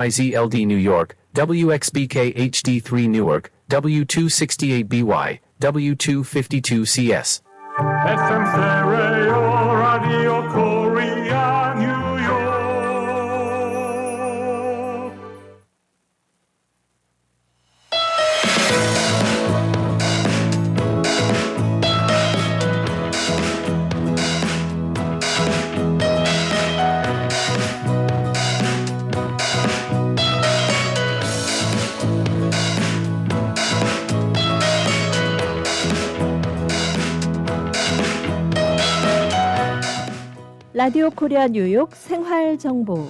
IZLD New York, WXBK HD3 Newark, W268BY, W252CS. FM stereo 라디오 코리아 뉴욕. 라디오 코리아 뉴욕 생활 정보.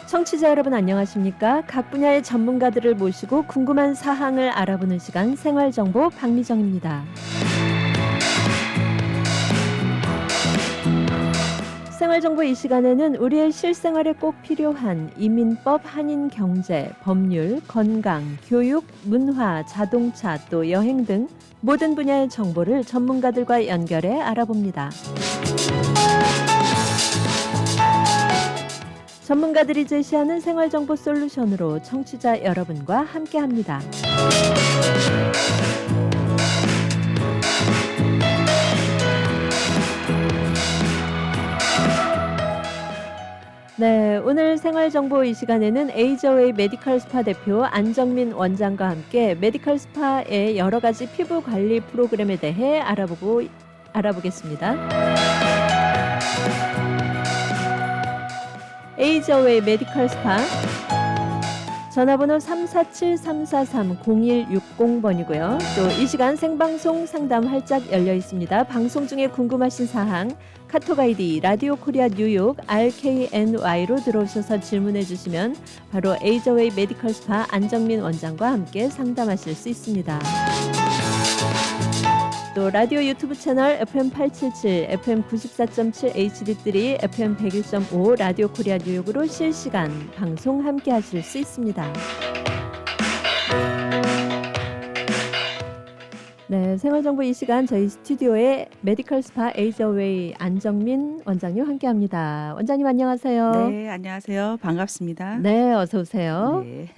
청취자 여러분 안녕하십니까? 각 분야의 전문가들을 모시고 궁금한 사항을 알아보는 시간 생활 정보 박미정입니다. 생활정보 이 시간에는 우리의 실생활에 꼭 필요한 이민법, 한인경제, 법률, 건강, 교육, 문화, 자동차, 또 여행 등 모든 분야의 정보를 전문가들과 연결해 알아봅니다. 전문가들이 제시하는 생활정보 솔루션으로 청취자 여러분과 함께합니다. 네, 오늘 생활정보 이 시간에는 에이저웨이 메디컬 스파 대표 안정민 원장과 함께 메디컬 스파의 여러 가지 피부 관리 프로그램에 대해 알아보겠습니다. 에이저웨이 메디컬 스파 전화번호 347-343-0160번이고요. 또 이 시간 생방송 상담 활짝 열려 있습니다. 방송 중에 궁금하신 사항 카톡 아이디 라디오 코리아 뉴욕 RKNY로 들어오셔서 질문해 주시면 바로 에이저웨이 메디컬 스파 안정민 원장과 함께 상담하실 수 있습니다. 또 라디오 유튜브 채널 FM877, FM94.7 HD3, FM101.5 라디오 코리아 뉴욕으로 실시간 방송 함께 하실 수 있습니다. 네, 생활정보 이 시간 저희 스튜디오에 메디컬 스파 에이저웨이 안정민 원장님 함께합니다. 원장님 안녕하세요. 네, 안녕하세요. 반갑습니다. 네, 어서 오세요. 네.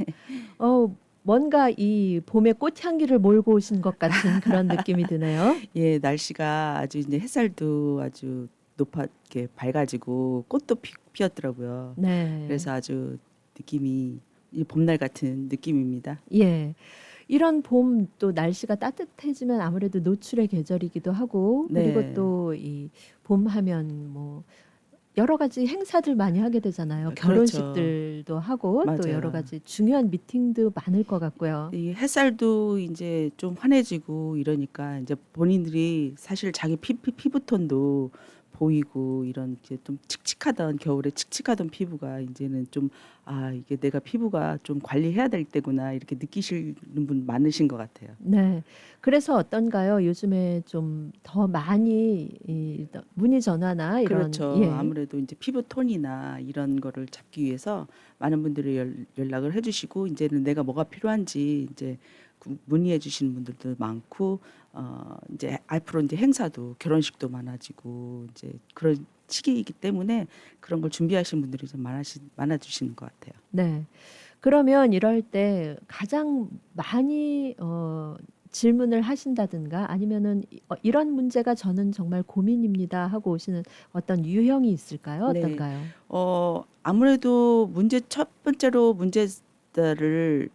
뭔가 이 봄의 꽃향기를 몰고 오신 것 같은 그런 느낌이 드네요. 예, 날씨가 아주 이제 햇살도 아주 높게 밝아지고 꽃도 피었더라고요. 네. 그래서 아주 느낌이 이 봄날 같은 느낌입니다. 예. 이런 봄 또 날씨가 따뜻해지면 아무래도 노출의 계절이기도 하고 그리고 네. 또 이 봄 하면 뭐 여러 가지 행사들 많이 하게 되잖아요. 그렇죠. 결혼식들도 하고 또 맞아요. 여러 가지 중요한 미팅도 많을 것 같고요. 이 햇살도 이제 좀 환해지고 이러니까 이제 본인들이 사실 자기 피부톤도 보이고 이런 이제 좀 칙칙하던 겨울에 칙칙하던 피부가 이제는 좀 이게 내가 피부가 좀 관리해야 될 때구나 이렇게 느끼시는 분 많으신 것 같아요. 네. 그래서 어떤가요? 요즘에 좀 더 많이 이 문의 전화나 이런 그렇죠. 예. 아무래도 이제 피부톤이나 이런 거를 잡기 위해서 많은 분들이 연락을 해주시고 이제는 내가 뭐가 필요한지 이제 문의해 주시는 분들도 많고 이제 앞으로 이제 행사도 결혼식도 많아지고 이제 그런 시기이기 때문에 그런 걸 준비하시는 분들이 좀 많아지시는 것 같아요. 네. 그러면 이럴 때 가장 많이 질문을 하신다든가 아니면은 이런 문제가 저는 정말 고민입니다 하고 오시는 어떤 유형이 있을까요? 네. 어떤가요? 아무래도 첫 번째로 문제를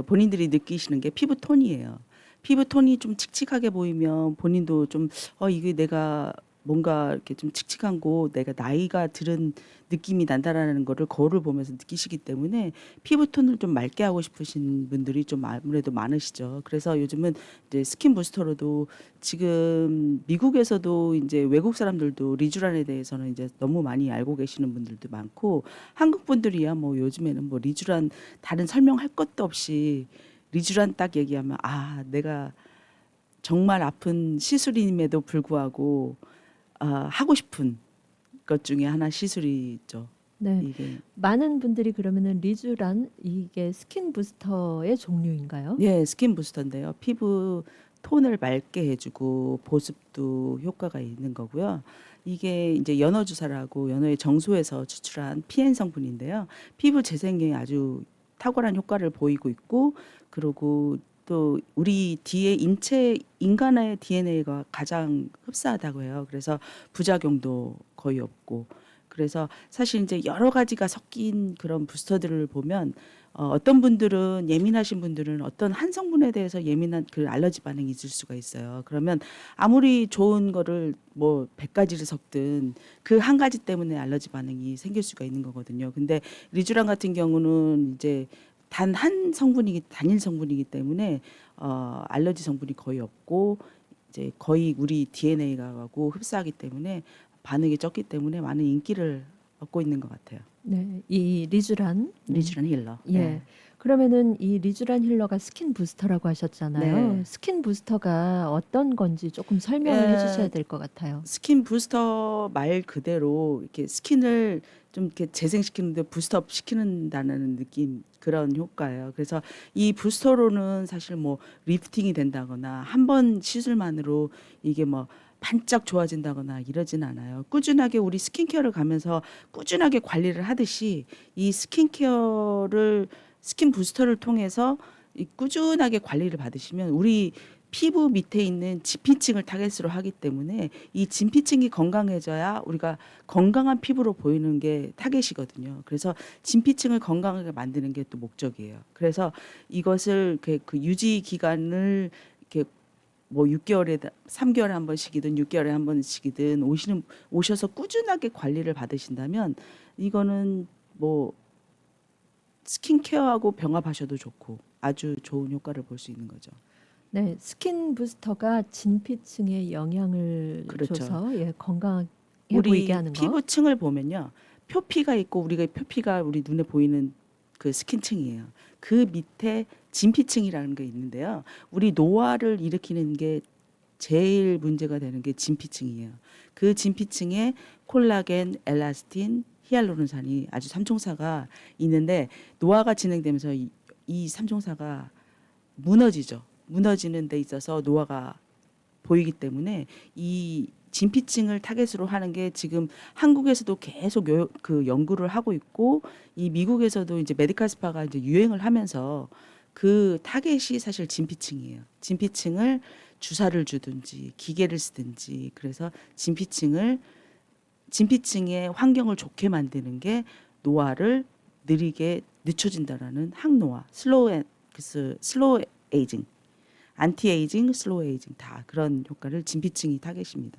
본인들이 느끼시는 게 피부톤이에요. 피부톤이 좀 칙칙하게 보이면 본인도 좀 이게 내가 뭔가 이렇게 좀 칙칙한 거 내가 나이가 들은 느낌이 난다라는 거를 거울을 보면서 느끼시기 때문에 피부톤을 좀 맑게 하고 싶으신 분들이 좀 아무래도 많으시죠. 그래서 요즘은 이제 스킨 부스터로도 지금 미국에서도 이제 외국 사람들도 리쥬란에 대해서는 이제 너무 많이 알고 계시는 분들도 많고 한국 분들이야 뭐 요즘에는 뭐 리쥬란 다른 설명할 것도 없이 리쥬란 딱 얘기하면 내가 정말 아픈 시술임에도 불구하고 하고 싶은 것 중에 하나 시술이죠. 네. 이게 많은 분들이 그러면은 리쥬란 이게 스킨 부스터의 종류인가요? 네, 스킨 부스터인데요. 피부 톤을 맑게 해주고 보습도 효과가 있는 거고요. 이게 이제 연어 주사라고 연어의 정수에서 추출한 피엔 성분인데요. 피부 재생에 아주 탁월한 효과를 보이고 있고, 그리고 또 우리 인간의 DNA가 가장 흡사하다고 해요. 그래서 부작용도 거의 없고, 그래서 사실 이제 여러 가지가 섞인 그런 부스터들을 보면 어떤 분들은 예민하신 분들은 어떤 한 성분에 대해서 예민한 그 알러지 반응이 있을 수가 있어요. 그러면 아무리 좋은 거를 뭐 100가지를 섞든 그 한 가지 때문에 알러지 반응이 생길 수가 있는 거거든요. 근데 리쥬란 같은 경우는 이제 단 한 성분이기 단일 성분이기 때문에 알러지 성분이 거의 없고 이제 거의 우리 DNA하고 흡사하기 때문에 반응이 적기 때문에 많은 인기를 얻고 있는 것 같아요. 네, 이 리쥬란. 리쥬란 힐러. 예. 네. 그러면은 이 리쥬란 힐러가 스킨 부스터라고 하셨잖아요. 네. 스킨 부스터가 어떤 건지 조금 설명을 에, 해주셔야 될 것 같아요. 스킨 부스터 말 그대로 이렇게 스킨을 좀 이렇게 재생시키는데 부스트업 시키는다는 느낌, 그런 효과예요. 그래서 이 부스터로는 사실 뭐 리프팅이 된다거나 한 번 시술만으로 이게 뭐 반짝 좋아진다거나 이러진 않아요. 꾸준하게 우리 스킨케어를 가면서 꾸준하게 관리를 하듯이 이 스킨 부스터를 통해서 이 꾸준하게 관리를 받으시면 우리 피부 밑에 있는 진피층을 타겟으로 하기 때문에 이 진피층이 건강해져야 우리가 건강한 피부로 보이는 게 타겟이거든요. 그래서 진피층을 건강하게 만드는 게 또 목적이에요. 그래서 이것을 그 유지 기간을 이렇게 뭐 6개월에 3개월에 한 번씩이든 6개월에 한 번씩이든 오셔서 꾸준하게 관리를 받으신다면 이거는 뭐 스킨케어하고 병합하셔도 좋고 아주 좋은 효과를 볼 수 있는 거죠. 네, 스킨 부스터가 진피층에 영향을 그렇죠. 줘서 예, 건강해 우리 보이게 하는 거. 피부층을 보면요. 표피가 있고 표피가 우리 눈에 보이는 그 스킨층이에요. 그 밑에 진피층이라는 게 있는데요. 우리 노화를 일으키는 게 제일 문제가 되는 게 진피층이에요. 그 진피층에 콜라겐, 엘라스틴, 히알루론산이 아주 삼총사가 있는데 노화가 진행되면서 이 삼총사가 무너지죠. 무너지는 데 있어서 노화가 보이기 때문에 이 진피층을 타겟으로 하는 게 지금 한국에서도 계속 그 연구를 하고 있고 이 미국에서도 이제 메디칼 스파가 이제 유행을 하면서 그 타겟이 사실 진피층이에요. 진피층을 주사를 주든지 기계를 쓰든지 그래서 진피층의 환경을 좋게 만드는 게 노화를 느리게 늦춰진다라는 항노화, 슬로우 에이징, 안티 에이징, 슬로우 에이징 다 그런 효과를 진피층이 타겟입니다.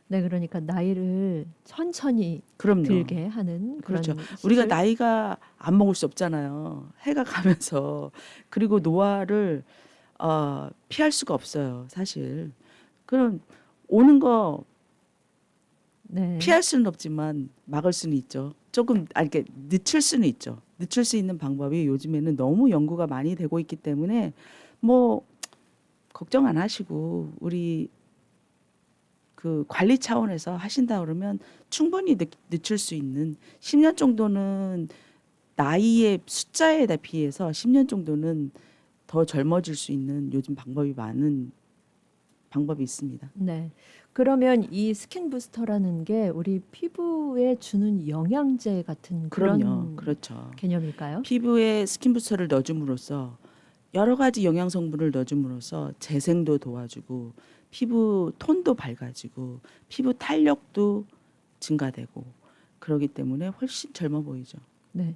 네, 그러니까 나이를 천천히 그럼요. 들게 하는 그런 그렇죠. 시술. 우리가 나이가 안 먹을 수 없잖아요. 해가 가면서 그리고 노화를 피할 수가 없어요. 사실 그럼 오는 거 네. 피할 수는 없지만 막을 수는 있죠. 조금 이렇게 늦출 수는 있죠. 늦출 수 있는 방법이 요즘에는 너무 연구가 많이 되고 있기 때문에 뭐 걱정 안 하시고 우리 그 관리 차원에서 하신다 그러면 충분히 늦출 수 있는 10년 정도는 나이의 숫자에 비해서 10년 정도는 더 젊어질 수 있는 요즘 많은 방법이 있습니다. 네. 그러면 이 스킨 부스터라는 게 우리 피부에 주는 영양제 같은 그런 그럼요. 그렇죠. 개념일까요? 피부에 스킨 부스터를 넣어줌으로써 여러 가지 영양 성분을 넣어줌으로써 재생도 도와주고 피부 톤도 밝아지고 피부 탄력도 증가되고 그러기 때문에 훨씬 젊어 보이죠. 네.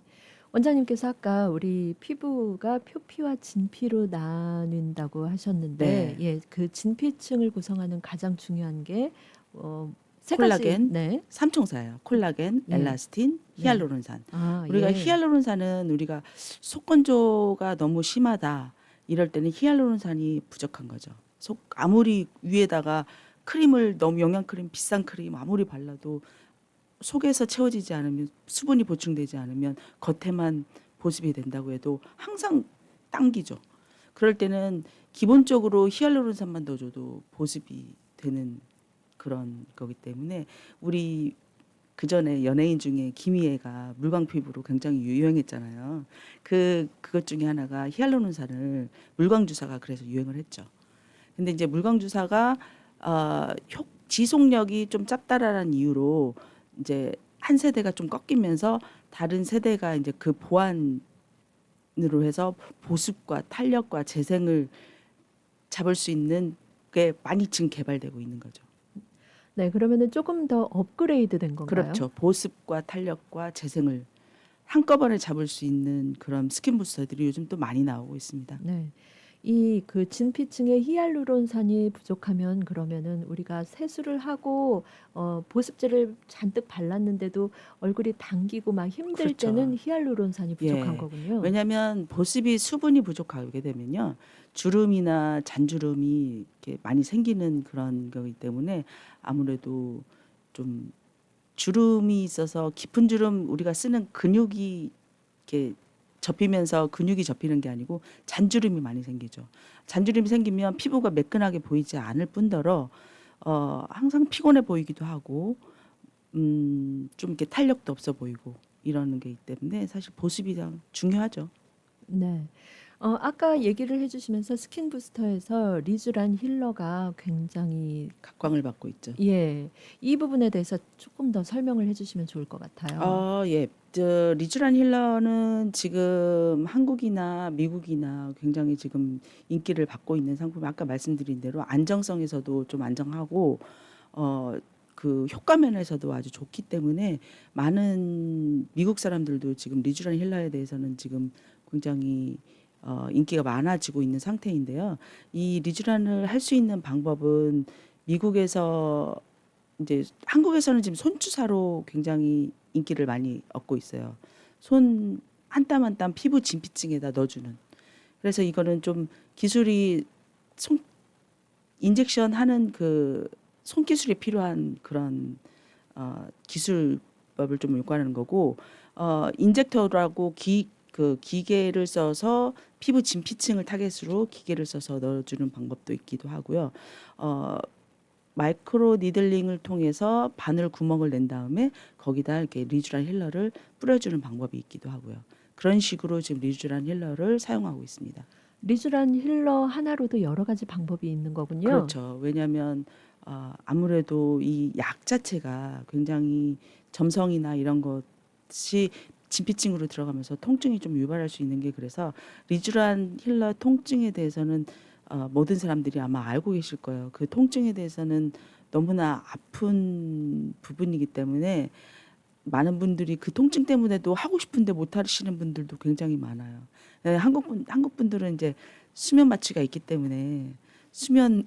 원장님께서 아까 우리 피부가 표피와 진피로 나뉜다고 하셨는데, 네. 예, 그 진피층을 구성하는 가장 중요한 게 세 콜라겐, 가지. 네. 삼총사예요. 콜라겐, 예. 엘라스틴, 히알루론산. 아, 우리가 예. 히알루론산은 우리가 속건조가 너무 심하다 이럴 때는 히알루론산이 부족한 거죠. 아무리 위에다가 크림을 너무 영양크림 비싼 크림 아무리 발라도 속에서 채워지지 않으면 수분이 보충되지 않으면 겉에만 보습이 된다고 해도 항상 당기죠. 그럴 때는 기본적으로 히알루론산만 넣어줘도 보습이 되는 그런 거기 때문에 우리 그 전에 연예인 중에 김희애가 물광 피부로 굉장히 유명했잖아요. 그것 중에 하나가 히알루론산을 물광 주사가 그래서 유행을 했죠. 근데 이제 물광 주사가 지속력이 좀 짭짤한 이유로 이제 한 세대가 좀 꺾이면서 다른 세대가 이제 그 보완으로 해서 보습과 탄력과 재생을 잡을 수 있는 게 많이 지금 개발되고 있는 거죠. 네, 그러면은 조금 더 업그레이드 된 건가요? 그렇죠. 보습과 탄력과 재생을 한꺼번에 잡을 수 있는 그런 스킨 부스터들이 요즘 또 많이 나오고 있습니다. 네. 이 그 진피층에 히알루론산이 부족하면 그러면은 우리가 세수를 하고 보습제를 잔뜩 발랐는데도 얼굴이 당기고 막 힘들 그렇죠. 때는 히알루론산이 부족한 예. 거군요. 왜냐하면 보습이 수분이 부족하게 되면요, 주름이나 잔주름이 이렇게 많이 생기는 그런 거기 때문에 아무래도 좀 주름이 있어서 깊은 주름 우리가 쓰는 근육이 이렇게 접히면서 근육이 접히는 게 아니고 잔주름이 많이 생기죠. 잔주름이 생기면 피부가 매끈하게 보이지 않을 뿐더러 항상 피곤해 보이기도 하고 좀 이렇게 탄력도 없어 보이고 이러는 게 있기 때문에 사실 보습이 참 중요하죠. 네. 아까 얘기를 해주시면서 스킨 부스터에서 리쥬란 힐러가 굉장히 각광을 받고 있죠. 예, 이 부분에 대해서 조금 더 설명을 해주시면 좋을 것 같아요. 예. 리쥬란 힐러는 지금 한국이나 미국이나 굉장히 지금 인기를 받고 있는 상품이 아까 말씀드린 대로 안정성에서도 좀 안정하고 그 효과 면에서도 아주 좋기 때문에 많은 미국 사람들도 지금 리쥬란 힐러에 대해서는 지금 굉장히 인기가 많아지고 있는 상태인데요. 이 리쥬란을 할 수 있는 방법은 미국에서 이제 한국에서는 지금 손주사로 굉장히 인기를 많이 얻고 있어요. 손 한 땀 한 땀 피부 진피층에다 넣어주는. 그래서 이거는 좀 기술이 인젝션 하는 그 손기술이 필요한 그런 기술법을 좀 요구하는 거고, 인젝터라고 그 기계를 써서 피부 진피층을 타겟으로 기계를 써서 넣어주는 방법도 있기도 하고요. 마이크로 니들링을 통해서 바늘 구멍을 낸 다음에 거기다 이렇게 리쥬란 힐러를 뿌려주는 방법이 있기도 하고요. 그런 식으로 지금 리쥬란 힐러를 사용하고 있습니다. 리쥬란 힐러 하나로도 여러 가지 방법이 있는 거군요. 그렇죠. 왜냐하면 아무래도 이 약 자체가 굉장히 점성이나 이런 것이 진피층으로 들어가면서 통증이 좀 유발할 수 있는 게, 그래서 리쥬란 힐러 통증에 대해서는 모든 사람들이 아마 알고 계실 거예요. 그 통증에 대해서는 너무나 아픈 부분이기 때문에 많은 분들이 그 통증 때문에도 하고 싶은데 못 하시는 분들도 굉장히 많아요. 한국 분들은 이제 수면 마취가 있기 때문에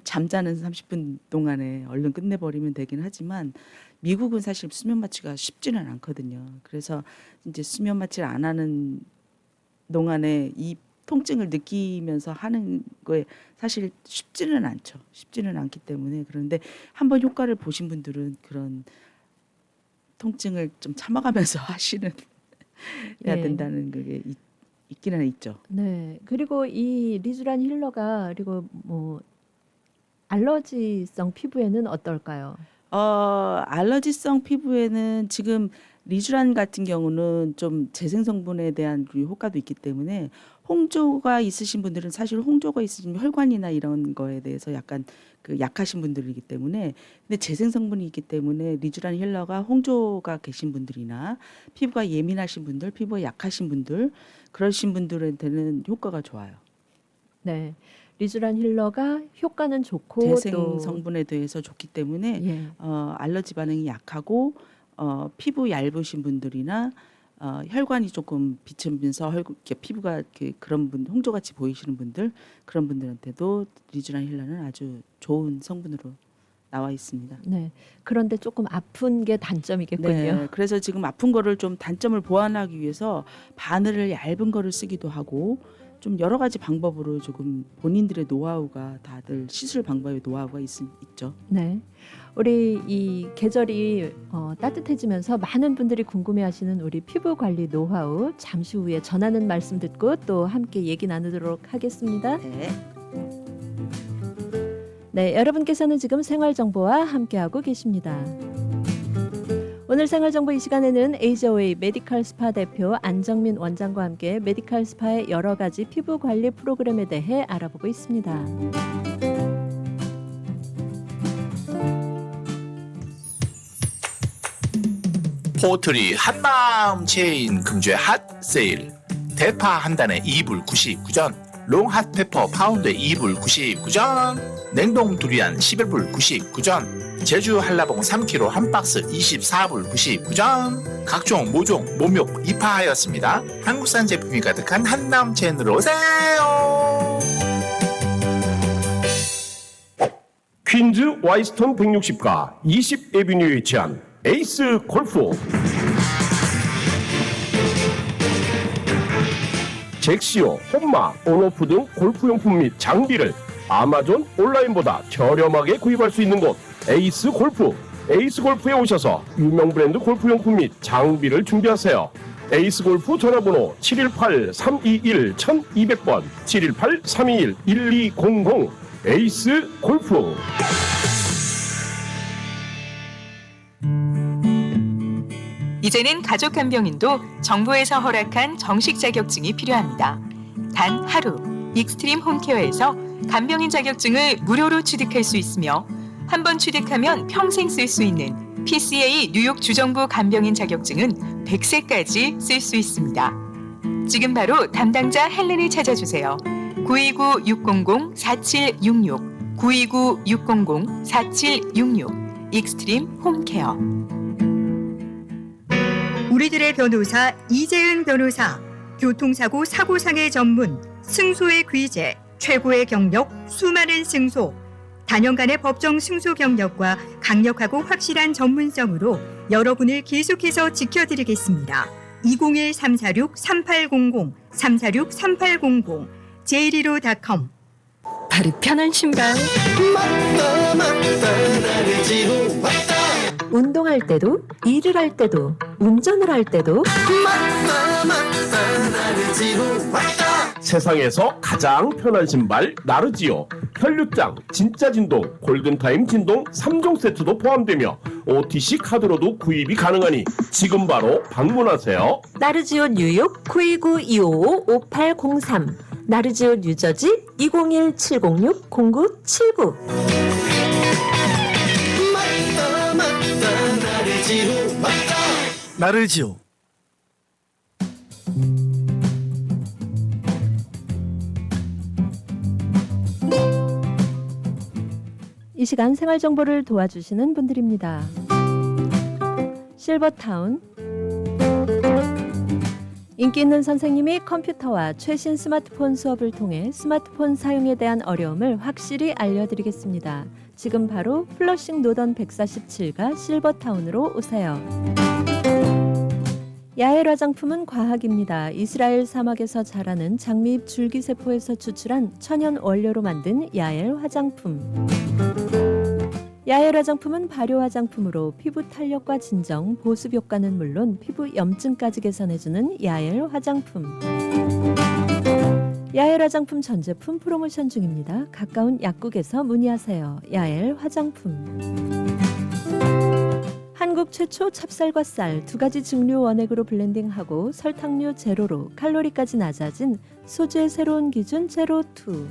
잠자는 30분 동안에 얼른 끝내버리면 되긴 하지만 미국은 사실 수면 마취가 쉽지는 않거든요. 그래서 이제 수면 마취를 안 하는 동안에 이 통증을 느끼면서 하는 거에 사실 쉽지는 않죠. 쉽지는 않기 때문에. 그런데 한번 효과를 보신 분들은 그런 통증을 좀 참아가면서 해야 예. 된다는 게 있기는 있죠. 네. 그리고 이 리쥬란 힐러가 그리고 뭐 알러지성 피부에는 어떨까요? 알러지성 피부에는 지금 리쥬란 같은 경우는 좀 재생 성분에 대한 그 효과도 있기 때문에 홍조가 있으신 분들은 사실 홍조가 있으신 혈관이나 이런 거에 대해서 약간 그 약하신 분들이기 때문에, 근데 재생 성분이 있기 때문에 리쥬란 힐러가 홍조가 계신 분들이나 피부가 예민하신 분들, 피부가 약하신 분들, 그러신 분들한테는 효과가 좋아요. 네. 리쥬란 힐러가 효과는 좋고 재생 또 성분에 대해서 좋기 때문에 예. 알러지 반응이 약하고 피부 얇으신 분들이나 혈관이 조금 비치면서 피부가 그런 분, 홍조같이 보이시는 분들, 그런 분들한테도 리쥬란 힐러는 아주 좋은 성분으로 나와 있습니다. 네. 그런데 조금 아픈 게 단점이겠군요. 네, 그래서 지금 아픈 거를 좀 단점을 보완하기 위해서 바늘을 얇은 거를 쓰기도 하고 좀 여러 가지 방법으로 조금 본인들의 노하우가, 다들 시술 방법의 노하우가 있죠. 네. 우리 이 계절이 따뜻해지면서 많은 분들이 궁금해하시는 우리 피부 관리 노하우 잠시 후에 전하는 말씀 듣고 또 함께 얘기 나누도록 하겠습니다. 네. 네, 여러분께서는 지금 생활정보와 함께하고 계십니다. 오늘 생활정보 이 시간에는 에이저웨이 메디컬 스파 대표 안정민 원장과 함께 메디컬 스파의 여러 가지 피부 관리 프로그램에 대해 알아보고 있습니다. 포트리 한남 체인 금주의 핫 세일. 대파 한 단에 2불 99전, 롱 핫페퍼 파운드에 2불 99전, 냉동 두리안 11불 99전, 제주 한라봉 3kg 한 박스 24불 99전, 각종 모종 모목 입하하였습니다. 한국산 제품이 가득한 한남 체인으로 오세요. 퀸즈 와이스턴 160가 20 에비뉴에 위치한 에이스 골프. 잭시오, 홈마, 온오프 등 골프용품 및 장비를 아마존 온라인보다 저렴하게 구입할 수 있는 곳 에이스 골프. 에이스 골프에 오셔서 유명 브랜드 골프용품 및 장비를 준비하세요. 에이스 골프 전화번호 718-321-1200번 718-321-1200 에이스 골프. 이제는 가족 간병인도 정부에서 허락한 정식 자격증이 필요합니다. 단 하루 익스트림 홈케어에서 간병인 자격증을 무료로 취득할 수 있으며 한 번 취득하면 평생 쓸 수 있는 PCA 뉴욕 주정부 간병인 자격증은 100세까지 쓸 수 있습니다. 지금 바로 담당자 헬렌을 찾아주세요. 929-600-4766 929-600-4766 익스트림 홈케어. 우리들의 변호사 이재은 변호사, 교통사고 사고상해 전문, 승소의 귀재, 최고의 경력, 수많은 승소, 다년간의 법정 승소 경력과 강력하고 확실한 전문성으로 여러분을 계속해서 지켜드리겠습니다. 201-346-3800, 346-3800, j115.com. 발이 편한 신발. 운동할 때도, 일을 할 때도, 운전을 할 때도 세상에서 가장 편한 신발 나르지오. 혈류장, 진짜 진동, 골든타임 진동 3종 세트도 포함되며 OTC 카드로도 구입이 가능하니 지금 바로 방문하세요. 나르지오 뉴욕 929-255-5803 나르지오 뉴저지 201-706-0979 나르지오. 이 시간 생활 정보를 도와주시는 분들입니다. 실버타운 인기 있는 선생님이 컴퓨터와 최신 스마트폰 수업을 통해 스마트폰 사용에 대한 어려움을 확실히 알려드리겠습니다. 지금 바로 플러싱 노던 147가 실버타운으로 오세요. 야엘 화장품은 과학입니다. 이스라엘 사막에서 자라는 장미잎 줄기세포에서 추출한 천연 원료로 만든 야엘 화장품. 야엘 화장품은 발효 화장품으로 피부 탄력과 진정, 보습 효과는 물론 피부 염증까지 개선해주는 야엘 화장품. 야엘 화장품 전 제품 프로모션 중입니다. 가까운 약국에서 문의하세요. 야엘 화장품. 한국 최초 찹쌀과 쌀 두 가지 증류 원액으로 블렌딩하고 설탕류 제로로 칼로리까지 낮아진 소주의 새로운 기준 제로2.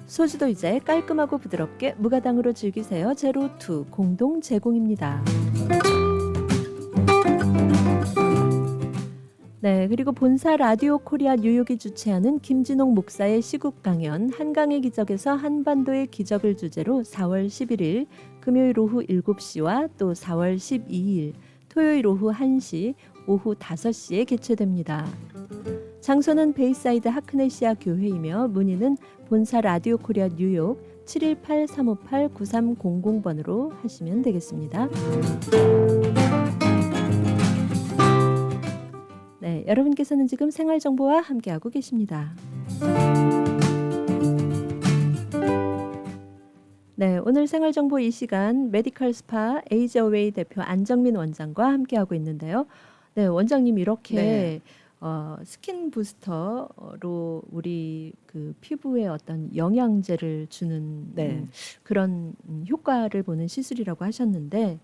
소주도 이제 깔끔하고 부드럽게 무가당으로 즐기세요. 제로2 공동 제공입니다. 네, 그리고 본사 라디오 코리아 뉴욕이 주최하는 김진홍 목사의 시국 강연 한강의 기적에서 한반도의 기적을 주제로 4월 11일 금요일 오후 7시와 또 4월 12일 토요일 오후 1시, 오후 5시에 개최됩니다. 장소는 베이사이드 하크네시아 교회이며 문의는 본사 라디오 코리아 뉴욕 718-358-9300번으로 하시면 되겠습니다. 네, 여러분께서는 지금 생활정보와 함께하고 계십니다. 네, 오늘 생활정보 이 시간 메디컬 스파 에이저웨이 대표 안정민 원장과 함께하고 있는데요. 네, 원장님 이렇게 스킨 부스터로 우리 그 피부에 어떤 영양제를 주는 그런 효과를 보는 시술이라고 하셨는데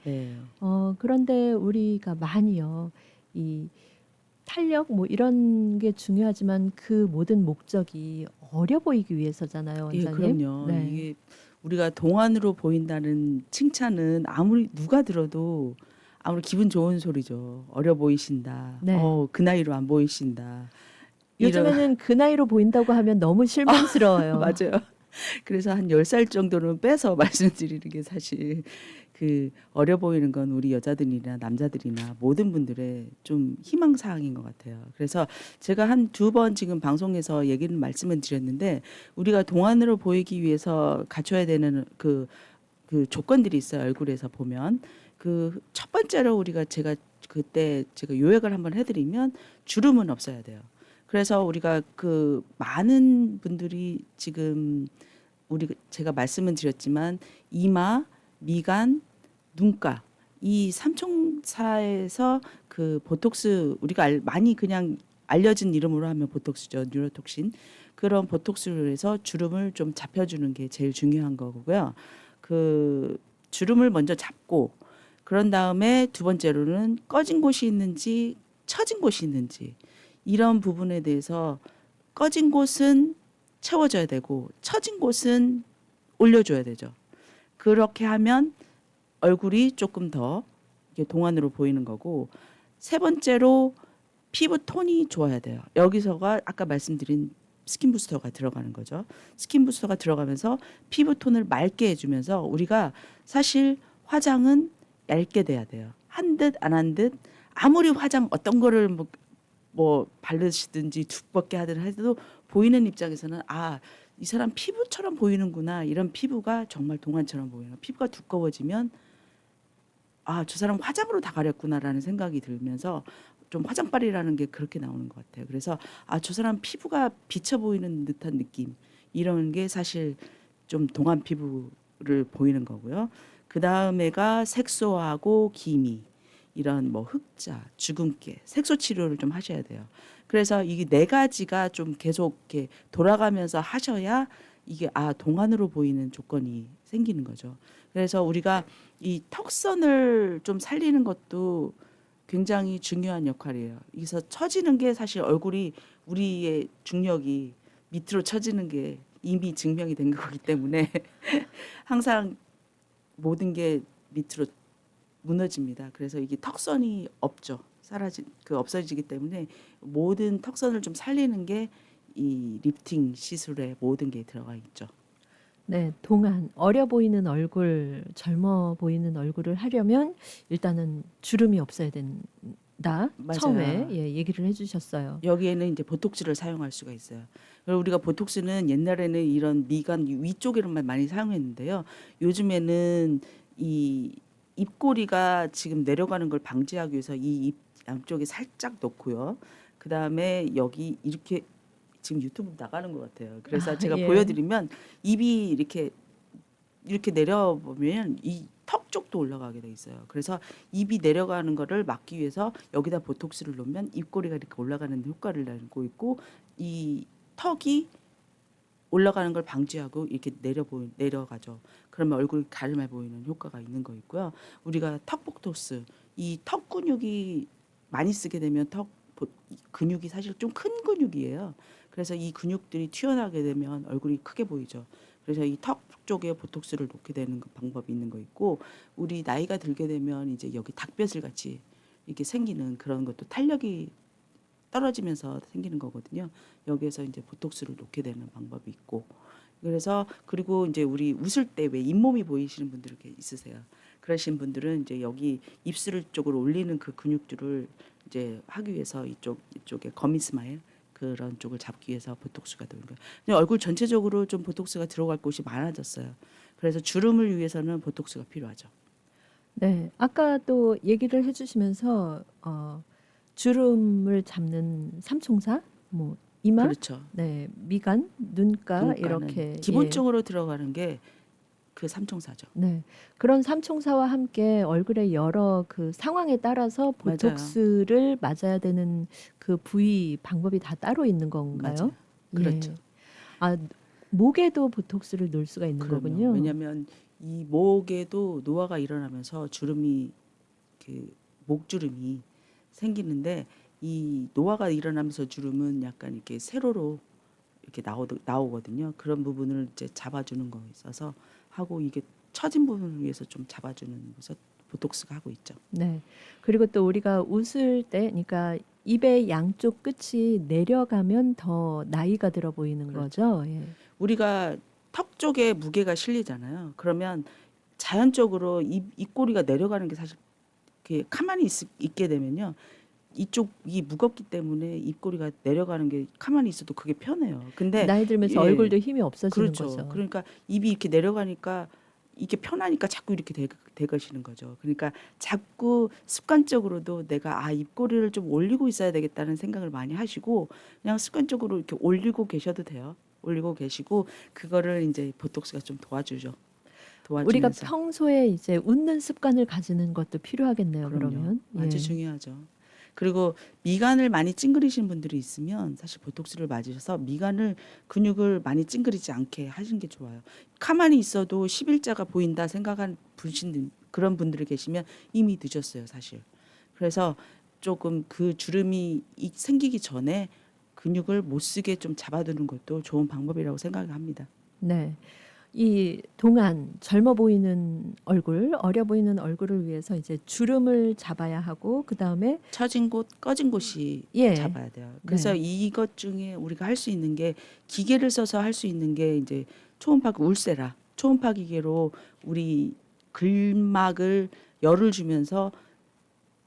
그런데 우리가 많이요 이 탄력 뭐 이런 게 중요하지만 그 모든 목적이 어려 보이기 위해서잖아요, 원장님. 예, 그럼요. 네. 이게 우리가 동안으로 보인다는 칭찬은 아무리 누가 들어도 아무리 기분 좋은 소리죠. 어려 보이신다. 네. 그 나이로 안 보이신다. 요즘에는 그 나이로 보인다고 하면 너무 실망스러워요. 맞아요. 그래서 한 10살 정도는 빼서 말씀드리는 게 사실 그 어려 보이는 건 우리 여자들이나 남자들이나 모든 분들의 좀 희망 사항인 것 같아요. 그래서 제가 한 2번 지금 방송에서 말씀을 드렸는데 우리가 동안으로 보이기 위해서 갖춰야 되는 그 조건들이 있어요. 얼굴에서 보면 그 첫 번째로 제가 그때 요약을 한번 해드리면 주름은 없어야 돼요. 그래서 우리가 그 많은 분들이 지금 제가 말씀은 드렸지만 이마, 미간, 눈가 이 삼총사에서 그 보톡스 우리가 많이 그냥 알려진 이름으로 하면 보톡스죠. 뉴로톡신. 그런 보톡스를 해서 주름을 좀 잡혀주는 게 제일 중요한 거고요. 그 주름을 먼저 잡고 그런 다음에 두 번째로는 꺼진 곳이 있는지 처진 곳이 있는지 이런 부분에 대해서 꺼진 곳은 채워줘야 되고 처진 곳은 올려줘야 되죠. 그렇게 하면 얼굴이 조금 더 이게 동안으로 보이는 거고 세 번째로 피부 톤이 좋아야 돼요. 여기서가 아까 말씀드린 스킨 부스터가 들어가는 거죠. 스킨 부스터가 들어가면서 피부 톤을 맑게 해주면서 우리가 사실 화장은 얇게 돼야 돼요. 한 듯 안 한 듯 아무리 화장 어떤 거를 뭐 바르시든지 두껍게 하든 해도 보이는 입장에서는 이 사람 피부처럼 보이는구나. 이런 피부가 정말 동안처럼 보이는 피부가 두꺼워지면 저 사람 화장으로 다 가렸구나라는 생각이 들면서 좀 화장빨이라는 게 그렇게 나오는 것 같아요. 그래서 저 사람 피부가 비쳐 보이는 듯한 느낌 이런 게 사실 좀 동안 피부를 보이는 거고요. 그 다음에가 색소하고 기미 이런 뭐 흑자, 주근깨, 색소 치료를 좀 하셔야 돼요. 그래서 이게 네 가지가 좀 계속 이렇게 돌아가면서 하셔야 이게 동안으로 보이는 조건이 생기는 거죠. 그래서 우리가 이 턱선을 좀 살리는 것도 굉장히 중요한 역할이에요. 여기서 처지는 게 사실 얼굴이 우리의 중력이 밑으로 처지는 게 이미 증명이 된 거기 때문에 항상 모든 게 밑으로 무너집니다. 그래서 이게 턱선이 없어지기 때문에 모든 턱선을 좀 살리는 게 이 리프팅 시술에 모든 게 들어가 있죠. 네, 동안 어려 보이는 얼굴, 젊어 보이는 얼굴을 하려면 일단은 주름이 없어야 된다. 맞아요. 처음에 얘기를 해주셨어요. 여기에는 이제 보톡스를 사용할 수가 있어요. 그리고 우리가 보톡스는 옛날에는 이런 미간 위쪽에만 많이 사용했는데요. 요즘에는 이 입꼬리가 지금 내려가는 걸 방지하기 위해서 이 입 양쪽에 살짝 놓고요. 그 다음에 여기 이렇게 지금 유튜브 나가는 것 같아요. 그래서 제가 예. 보여드리면 입이 이렇게 내려보면 이 턱 쪽도 올라가게 돼 있어요. 그래서 입이 내려가는 거를 막기 위해서 여기다 보톡스를 놓으면 입꼬리가 이렇게 올라가는 효과를 내고 있고 이 턱이 올라가는 걸 방지하고 이렇게 내려가죠. 그러면 얼굴이 가름해 보이는 효과가 있는 거 있고요. 우리가 턱 보톡스 이 턱 근육이 많이 쓰게 되면 근육이 사실 좀 큰 근육이에요. 그래서 이 근육들이 튀어나오게 되면 얼굴이 크게 보이죠. 그래서 이 턱 쪽에 보톡스를 놓게 되는 방법이 있는 거 있고 우리 나이가 들게 되면 이제 여기 닭뼈슬 같이 이렇게 생기는 그런 것도 탄력이 떨어지면서 생기는 거거든요. 여기에서 이제 보톡스를 놓게 되는 방법이 있고 그래서 그리고 이제 우리 웃을 때 왜 잇몸이 보이시는 분들 이렇게 있으세요. 그러신 분들은 이제 여기 입술 쪽으로 올리는 그 근육들을 이제 하기 위해서 이쪽에 거미 스마일 그런 쪽을 잡기 위해서 보톡스가 들어온 거예요. 근데 얼굴 전체적으로 좀 보톡스가 들어갈 곳이 많아졌어요. 그래서 주름을 위해서는 보톡스가 필요하죠. 네, 아까 또 얘기를 해주시면서 주름을 잡는 삼총사, 뭐 이마, 그렇죠. 네, 미간, 눈가 눈가는 이렇게 기본적으로 들어가는 게 그 삼총사죠. 네, 그런 삼총사와 함께 얼굴의 여러 그 상황에 따라서 보톡스를 맞아야 되는 그 부위 방법이 다 따로 있는 건가요? 맞아요. 그렇죠. 목에도 보톡스를 넣을 수가 있는 그럼요. 거군요. 왜냐하면 이 목에도 노화가 일어나면서 주름이 목주름이 생기는데 이 노화가 일어나면서 주름은 약간 이렇게 세로로 이렇게 나오거든요. 그런 부분을 이제 잡아주는 거 있어서 하고 이게 처진 부분을 위해서 좀 잡아주는 그래서 보톡스가 하고 있죠. 네. 그리고 또 우리가 웃을 때, 그러니까 입의 양쪽 끝이 내려가면 더 나이가 들어 보이는 그렇죠. 거죠. 예. 우리가 턱 쪽에 무게가 실리잖아요. 그러면 자연적으로 입꼬리가 내려가는 게 사실 이렇게 가만히 있게 되면요. 이쪽이 무겁기 때문에 입꼬리가 내려가는 게 가만히 있어도 그게 편해요. 근데 나이 들면서 예. 얼굴도 힘이 없어지는 그렇죠. 거죠. 그러니까 입이 이렇게 내려가니까 이게 편하니까 자꾸 이렇게 되가시는 거죠. 그러니까 자꾸 습관적으로도 내가 입꼬리를 좀 올리고 있어야 되겠다는 생각을 많이 하시고 그냥 습관적으로 이렇게 올리고 계셔도 돼요. 올리고 계시고 그거를 이제 보톡스가 좀 도와주죠. 우리가 도와주면서. 평소에 이제 웃는 습관을 가지는 것도 필요하겠네요. 그럼요. 그러면 아주 예. 중요하죠. 그리고 미간을 많이 찡그리시는 분들이 있으면 사실 보톡스를 맞으셔서 미간을 근육을 많이 찡그리지 않게 하시는 게 좋아요. 가만히 있어도 11자가 보인다 생각한 그런 분들이 계시면 이미 늦었어요, 사실. 그래서 조금 그 주름이 생기기 전에 근육을 못 쓰게 좀 잡아두는 것도 좋은 방법이라고 생각합니다. 네. 이 동안 젊어 보이는 얼굴, 어려 보이는 얼굴을 위해서 이제 주름을 잡아야 하고 그다음에 처진 곳, 꺼진 곳이 예. 잡아야 돼요. 그래서 네. 이것 중에 우리가 할 수 있는 게 기계를 써서 할 수 있는 게 이제 초음파 울세라, 초음파 기계로 우리 근막을 열을 주면서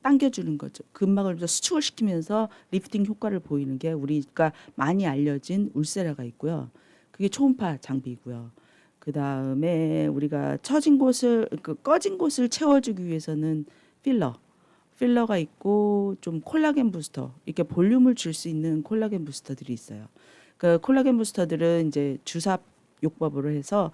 당겨주는 거죠. 근막을 수축을 시키면서 리프팅 효과를 보이는 게 우리가 많이 알려진 울세라가 있고요. 그게 초음파 장비이고요. 그 다음에 우리가 처진 곳을 꺼진 곳을 채워주기 위해서는 필러가 있고 좀 콜라겐 부스터 이렇게 볼륨을 줄 수 있는 콜라겐 부스터들이 있어요. 그 콜라겐 부스터들은 이제 주사 요법으로 해서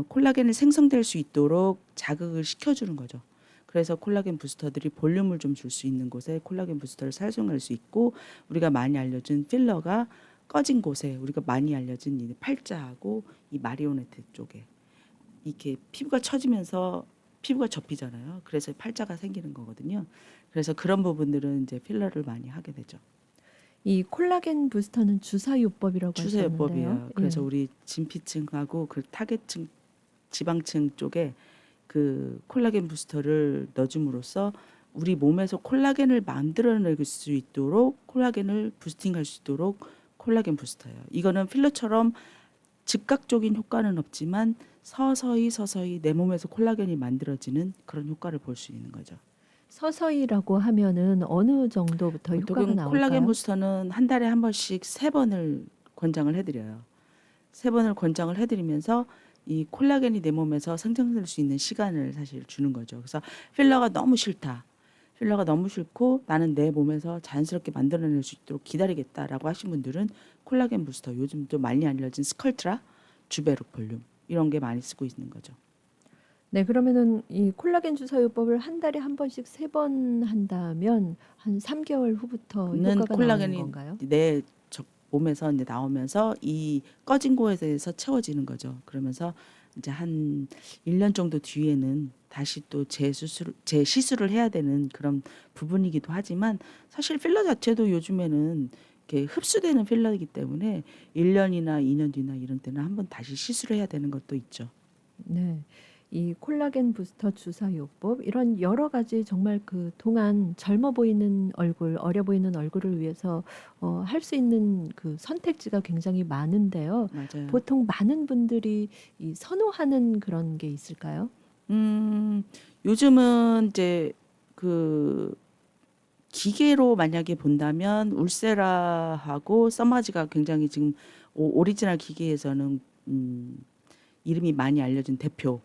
콜라겐이 생성될 수 있도록 자극을 시켜주는 거죠. 그래서 콜라겐 부스터들이 볼륨을 좀 줄 수 있는 곳에 콜라겐 부스터를 사용할 수 있고 우리가 많이 알려준 필러가 꺼진 곳에 우리가 많이 알려진 이 팔자하고 이 마리오네트 쪽에 이렇게 피부가 처지면서 피부가 접히잖아요. 그래서 팔자가 생기는 거거든요. 그래서 그런 부분들은 이제 필러를 많이 하게 되죠. 이 콜라겐 부스터는 주사요법이라고 주사요법이에요. 하셨는데요. 그래서 예. 우리 진피층하고 그 타겟층 지방층 쪽에 그 콜라겐 부스터를 넣어줌으로써 우리 몸에서 콜라겐을 만들어낼 수 있도록 콜라겐을 부스팅할 수 있도록 콜라겐 부스터예요. 이거는 필러처럼 즉각적인 효과는 없지만 서서히 내 몸에서 콜라겐이 만들어지는 그런 효과를 볼 수 있는 거죠. 서서히라고 하면은 어느 정도부터 효과가 보통 나올까요? 콜라겐 부스터는 한 달에 한 번씩 3번을 권장을 해드려요. 3번을 권장을 해드리면서 이 콜라겐이 내 몸에서 생성될 수 있는 시간을 사실 주는 거죠. 그래서 필러가 너무 싫다. 필러가 너무 싫고 나는 내 몸에서 자연스럽게 만들어낼 수 있도록 기다리겠다라고 하신 분들은 콜라겐 부스터 요즘 또 많이 알려진 스컬트라, 주베룩 볼륨 이런 게 많이 쓰고 있는 거죠. 네, 그러면은 이 콜라겐 주사요법을 한 달에 한 번씩 3번 한다면 한 3개월 후부터 는 효과가 나오는 콜라겐이 건가요? 내 몸에서 이제 나오면서 이 꺼진 곳에서 채워지는 거죠. 그러면서 이제 한 1년 정도 뒤에는 다시 또 재시술을 해야 되는 그런 부분이기도 하지만 사실 필러 자체도 요즘에는 이렇게 흡수되는 필러이기 때문에 1년이나 2년 뒤나 이런 때는 한번 다시 시술을 해야 되는 것도 있죠. 네. 이 콜라겐 부스터 주사요법 이런 여러 가지 정말 그 동안 젊어 보이는 얼굴, 어려 보이는 얼굴을 위해서 할 수 있는 그 선택지가 굉장히 많은데요. 맞아요. 보통 많은 분들이 이 선호하는 그런 게 있을까요? 요즘은 이제 그 기계로 만약에 본다면 울세라하고 써마지가 굉장히 지금 오리지널 기계에서는 이름이 많이 알려진 대표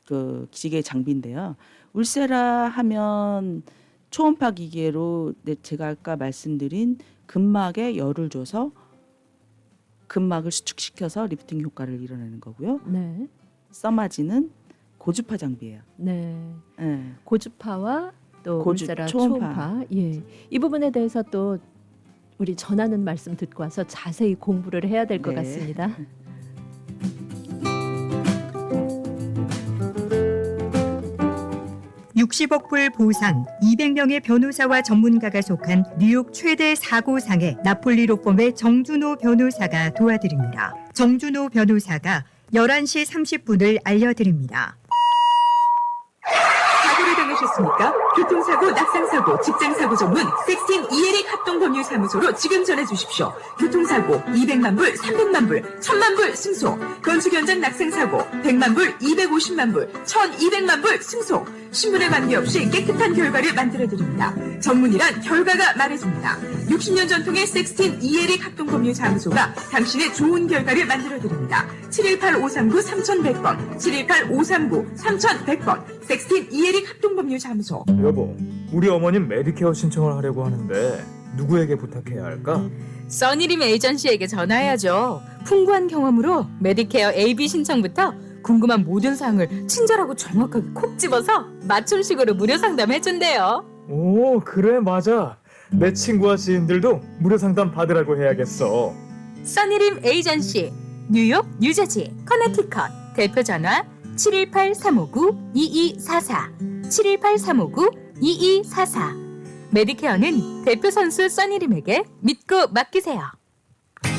그 기계 장비인데요. 울세라 하면 초음파 기계로 제가 아까 말씀드린 근막에 열을 줘서 근막을 수축시켜서 리프팅 효과를 이뤄내는 거고요. 네. 써마지는 고주파 장비예요. 네. 예. 고주파와 또 울세라 초음파. 초음파. 예. 이 부분에 대해서 또 우리 전하는 말씀 듣고 와서 자세히 공부를 해야 될 것 네. 같습니다. (60억) 불 보상, 200명의 변호사와 전문가가 속한 뉴욕 최대 사고상의 나폴리 로펌의 정준호 변호사가 도와드립니다. 정준호 변호사가 11시 30분을 알려드립니다. 준비되셨습니까? 교통사고, 낙상사고, 직장사고 전문 섹스틴 이에릭 합동법률사무소로 지금 전해주십시오. 교통사고 200만 불, 300만 불, 1000만 불 승소. 건축 현장 낙상사고 100만 불, 250만 불, 1200만 불 승소. 신분에 관계없이 깨끗한 결과를 만들어드립니다. 전문이란 결과가 말해줍니다. 60년 전통의 섹스틴 이에릭 합동법률사무소가 당신의 좋은 결과를 만들어드립니다. 718-539-3100번, 718-539-3100번, 섹스틴 이에릭 합동법률사무소. 여보, 우리 어머님 메디케어 신청을 하려고 하는데 누구에게 부탁해야 할까? 써니림 에이전시에게 전화해야죠. 풍부한 경험으로 메디케어 AB 신청부터 궁금한 모든 사항을 친절하고 정확하게 콕 집어서 맞춤식으로 무료 상담해준대요. 오, 그래, 맞아. 내 친구와 지인들도 무료 상담 받으라고 해야겠어. 써니림 에이전시, 뉴욕, 뉴저지, 커네티컷. 대표 전화 718-359-2244, 718-359-2244. 메디케어는 대표 선수 써니림에게 믿고 맡기세요.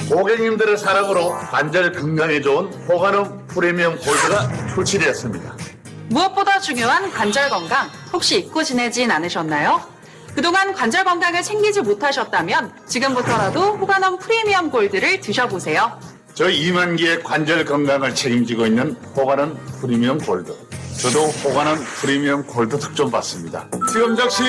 고객님들의 사랑으로 관절 건강에 좋은 호가름 프리미엄 골드가 출시되었습니다. 무엇보다 중요한 관절 건강 혹시 잊고 지내진 않으셨나요? 그동안 관절 건강을 챙기지 못하셨다면 지금부터라도 호가넘 프리미엄 골드를 드셔보세요. 저희 2만 개의 관절 건강을 책임지고 있는 호가름 프리미엄 골드. 저도 호가름 프리미엄 골드 특종 받습니다. 지금 즉시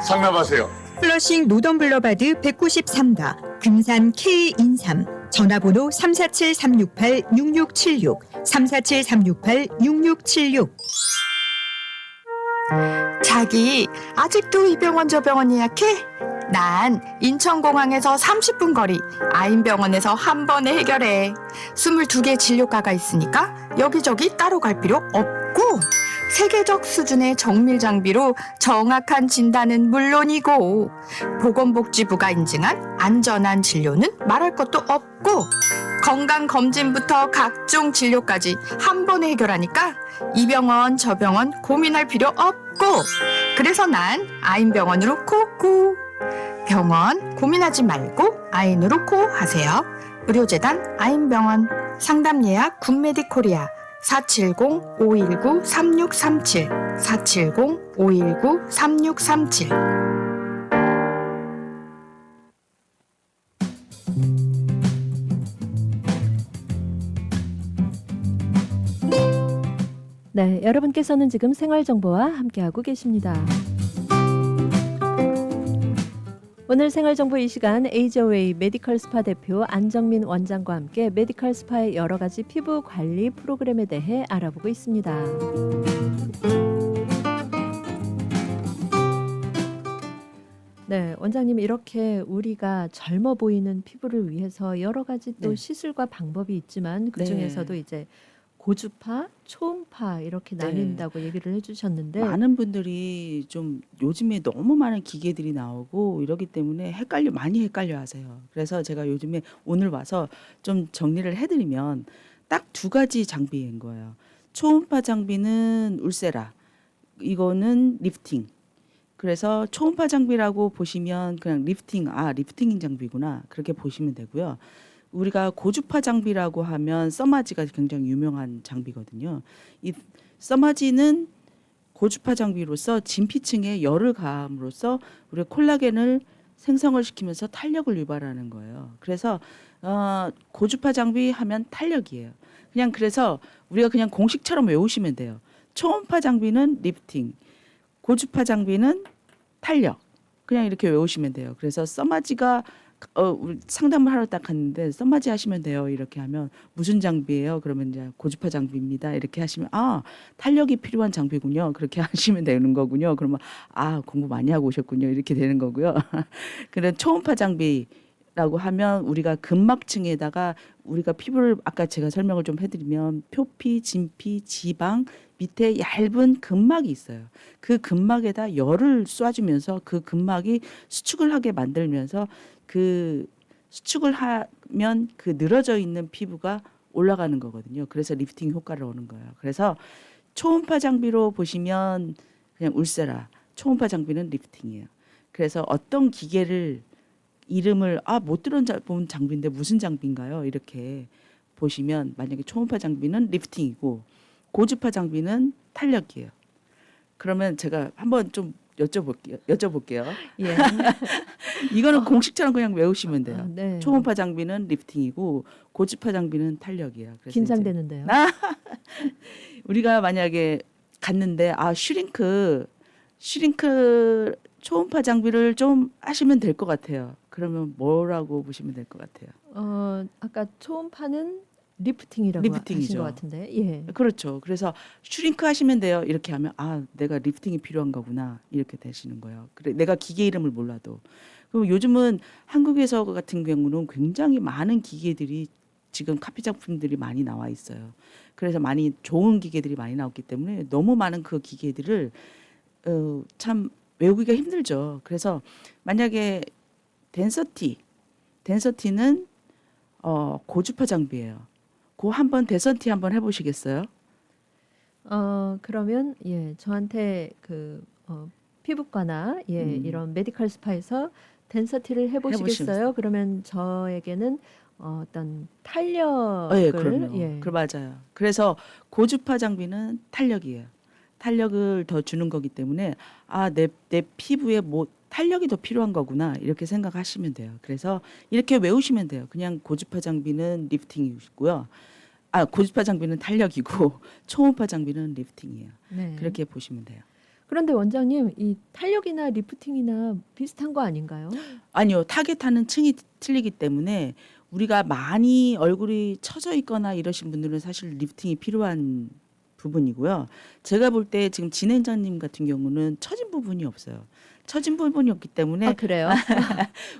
상담하세요. 플러싱 노던블러바드 193가 금산 K인삼 전화번호 347-368-6676 347-368-6676. 자기 아직도 이 병원 저 병원 예약해? 난 인천공항에서 30분 거리 아인병원에서 한 번에 해결해. 22개 진료과가 있으니까 여기저기 따로 갈 필요 없고 세계적 수준의 정밀 장비로 정확한 진단은 물론이고 보건복지부가 인증한 안전한 진료는 말할 것도 없고 건강검진부터 각종 진료까지 한 번에 해결하니까 이 병원 저 병원 고민할 필요 없고 그래서 난 아인병원으로 코코. 병원 고민하지 말고 아인으로 코 하세요. 의료재단 아인병원. 상담 예약 굿메디코리아 470-519-3637 470-519-3637. 네, 여러분께서는 지금 생활정보와 함께하고 계십니다. 오늘 생활정보 이 시간 에이저웨이 메디컬 스파 대표 안정민 원장과 함께 메디컬 스파의 여러 가지 피부 관리 프로그램에 대해 알아보고 있습니다. 네, 원장님 이렇게 우리가 젊어 보이는 피부를 위해서 여러 가지 또 네. 시술과 방법이 있지만 그 중에서도 네. 이제 고주파, 초음파 이렇게 네. 나뉜다고 얘기를 해주셨는데 많은 분들이 좀 요즘에 너무 많은 기계들이 나오고 이러기 때문에 많이 헷갈려 하세요. 그래서 제가 요즘에 오늘 와서 좀 정리를 해드리면 딱 두 가지 장비인 거예요. 초음파 장비는 울세라, 이거는 리프팅. 그래서 초음파 장비라고 보시면 그냥 리프팅 장비구나 그렇게 보시면 되고요. 우리가 고주파 장비라고 하면 써마지가 굉장히 유명한 장비거든요. 이 써마지는 고주파 장비로서 진피층에 열을 가함으로써 우리가 콜라겐을 생성을 시키면서 탄력을 유발하는 거예요. 그래서 고주파 장비 하면 탄력이에요. 그냥 그래서 우리가 그냥 공식처럼 외우시면 돼요. 초음파 장비는 리프팅, 고주파 장비는 탄력. 그냥 이렇게 외우시면 돼요. 그래서 써마지가 우리 상담을 하러 딱 갔는데 써마지 하시면 돼요. 이렇게 하면 무슨 장비예요? 그러면 이제 고주파 장비입니다. 이렇게 하시면 탄력이 필요한 장비군요. 그렇게 하시면 되는 거군요. 그러면 공부 많이 하고 오셨군요. 이렇게 되는 거고요. 그런 초음파 장비라고 하면 우리가 근막층에다가 우리가 피부를 아까 제가 설명을 좀 해드리면 표피, 진피, 지방 밑에 얇은 근막이 있어요. 그 근막에다 열을 쏴주면서 그 근막이 수축을 하게 만들면서 그 수축을 하면 그 늘어져 있는 피부가 올라가는 거거든요. 그래서 리프팅 효과를 오는 거예요. 그래서 초음파 장비로 보시면 그냥 울세라, 초음파 장비는 리프팅이에요. 그래서 어떤 기계를 이름을 못 들어본 장비인데 무슨 장비인가요? 이렇게 보시면 만약에 초음파 장비는 리프팅이고 고주파 장비는 탄력이에요. 그러면 제가 한번 좀 여쭤볼게요. 예. 이거는 공식처럼 그냥 외우시면 돼요. 네. 초음파 장비는 리프팅이고 고주파 장비는 탄력이에요. 그래서 긴장되는데요. 우리가 만약에 갔는데 슈링크 초음파 장비를 좀 하시면 될 것 같아요. 그러면 뭐라고 보시면 될 것 같아요? 아까 초음파는 리프팅이라고 하신 리프팅이죠. 것 같은데. 예. 그렇죠. 그래서 슈링크 하시면 돼요. 이렇게 하면 내가 리프팅이 필요한 거구나 이렇게 되시는 거예요. 그래 내가 기계 이름을 몰라도. 그리고 요즘은 한국에서 같은 경우는 굉장히 많은 기계들이 지금 카피 작품들이 많이 나와 있어요. 그래서 많이 좋은 기계들이 많이 나왔기 때문에 너무 많은 그 기계들을 참 외우기가 힘들죠. 그래서 만약에 덴서티는 고주파 장비예요. 그 한번 덴서티 한번 해보시겠어요? 그러면 저한테 피부과나 이런 메디컬 스파에서 덴서티를 해보시겠어요? 그러면 저에게는 어떤 탄력을 그럼요. 맞아요. 그래서 고주파 장비는 탄력이에요. 탄력을 더 주는 거기 때문에 내 피부에 뭐 탄력이 더 필요한 거구나 이렇게 생각하시면 돼요. 그래서 이렇게 외우시면 돼요. 그냥 고주파 장비는 리프팅이고요. 고주파 장비는 탄력이고 초음파 장비는 리프팅이에요. 네. 그렇게 보시면 돼요. 그런데 원장님, 이 탄력이나 리프팅이나 비슷한 거 아닌가요? 아니요. 타겟하는 층이 틀리기 때문에 우리가 많이 얼굴이 처져 있거나 이러신 분들은 사실 리프팅이 필요한 부분이고요. 제가 볼 때 지금 진행자님 같은 경우는 처진 부분이 없어요. 처진 부분이 없기 때문에 그래요?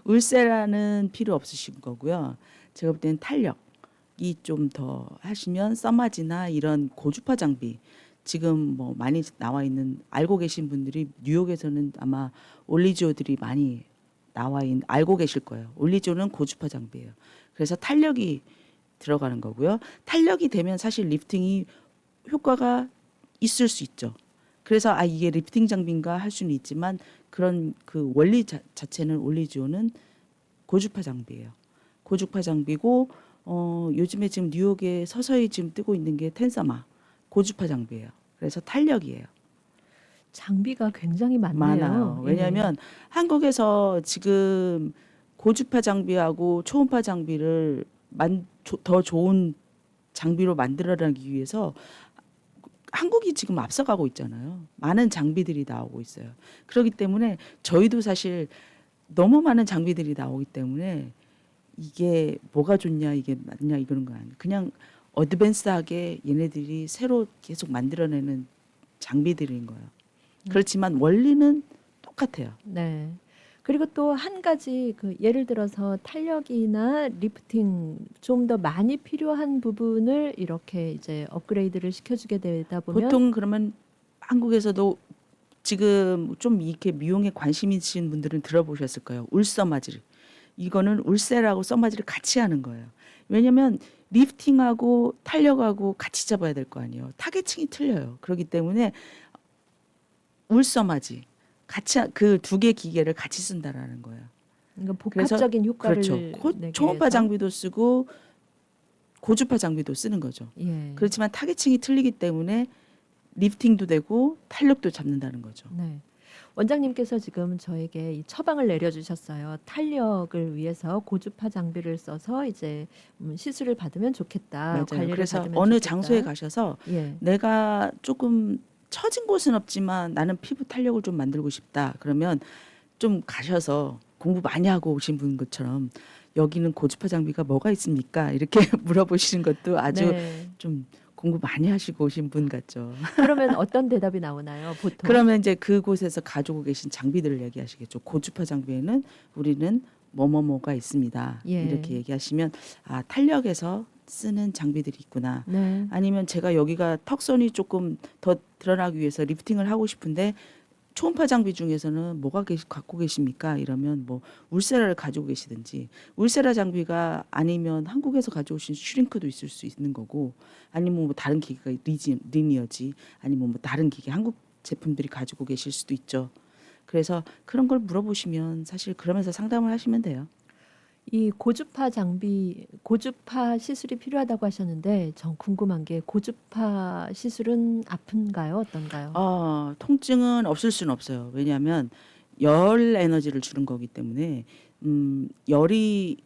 울세라는 필요 없으신 거고요. 제가 볼 때는 탄력이 좀 더 하시면 써마지나 이런 고주파 장비 지금 뭐 많이 나와 있는 알고 계신 분들이 뉴욕에서는 아마 올리지오들이 많이 알고 계실 거예요. 올리지오는 고주파 장비예요. 그래서 탄력이 들어가는 거고요. 탄력이 되면 사실 리프팅이 효과가 있을 수 있죠. 그래서 이게 리프팅 장비인가 할 수는 있지만 그런 그 원리 자체는 올리지오는 고주파 장비예요. 고주파 장비고 요즘에 지금 뉴욕에 서서히 지금 뜨고 있는 게 텐서마 고주파 장비예요. 그래서 탄력이에요. 장비가 굉장히 많네요. 많아요. 왜냐하면 한국에서 지금 고주파 장비하고 초음파 장비를 더 좋은 장비로 만들어내기 위해서 한국이 지금 앞서가고 있잖아요. 많은 장비들이 나오고 있어요. 그렇기 때문에 저희도 사실 너무 많은 장비들이 나오기 때문에 이게 뭐가 좋냐 이게 맞냐 이런 거 아니에요. 그냥 어드밴스하게 얘네들이 새로 계속 만들어내는 장비들인 거예요. 그렇지만 원리는 똑같아요. 네. 그리고 또 한 가지 예를 들어서 탄력이나 리프팅 좀 더 많이 필요한 부분을 이렇게 이제 업그레이드를 시켜주게 되다 보면 보통 그러면 한국에서도 지금 좀 이렇게 미용에 관심 있으신 분들은 들어보셨을 거예요. 울서마질. 이거는 울세라고 써마질을 같이 하는 거예요. 왜냐하면 리프팅하고 탄력하고 같이 잡아야 될 거 아니에요. 타겟층이 틀려요. 그렇기 때문에 울서마지 같이 그 두 개 기계를 같이 쓴다라는 거예요. 그러니까 복합적인 효과를 그렇죠. 내기 초음파 위해서. 장비도 쓰고 고주파 장비도 쓰는 거죠. 예. 그렇지만 타겟층이 틀리기 때문에 리프팅도 되고 탄력도 잡는다는 거죠. 네. 원장님께서 지금 저에게 이 처방을 내려주셨어요. 탄력을 위해서 고주파 장비를 써서 이제 시술을 받으면 좋겠다. 맞아요. 관리를 그래서 받으면 어느 좋겠다. 장소에 가셔서 예. 내가 조금 처진 곳은 없지만 나는 피부 탄력을 좀 만들고 싶다. 그러면 좀 가셔서 공부 많이 하고 오신 분 것처럼 여기는 고주파 장비가 뭐가 있습니까? 이렇게 물어보시는 것도 아주 네. 좀 공부 많이 하시고 오신 분 같죠. 그러면 어떤 대답이 나오나요? 보통. 그러면 이제 그곳에서 가지고 계신 장비들을 얘기하시겠죠. 고주파 장비에는 우리는 뭐뭐뭐가 있습니다. 예. 이렇게 얘기하시면 탄력에서 쓰는 장비들이 있구나. 네. 아니면 제가 여기가 턱선이 조금 더 드러나기 위해서 리프팅을 하고 싶은데 초음파 장비 중에서는 뭐가 갖고 계십니까? 이러면 뭐 울세라를 가지고 계시든지 울세라 장비가 아니면 한국에서 가져오신 슈링크도 있을 수 있는 거고 아니면 뭐 다른 기계가 리니어지 아니면 뭐 다른 기계 한국 제품들이 가지고 계실 수도 있죠. 그래서 그런 걸 물어보시면 사실 그러면서 상담을 하시면 돼요. 이 고주파 장비, 고주파 시술이 필요하다고 하셨는데 전 궁금한 게 고주파 시술은 아픈가요? 어떤가요? 통증은 없을 수는 없어요. 왜냐하면 열 에너지를 주는 거기 때문에 열이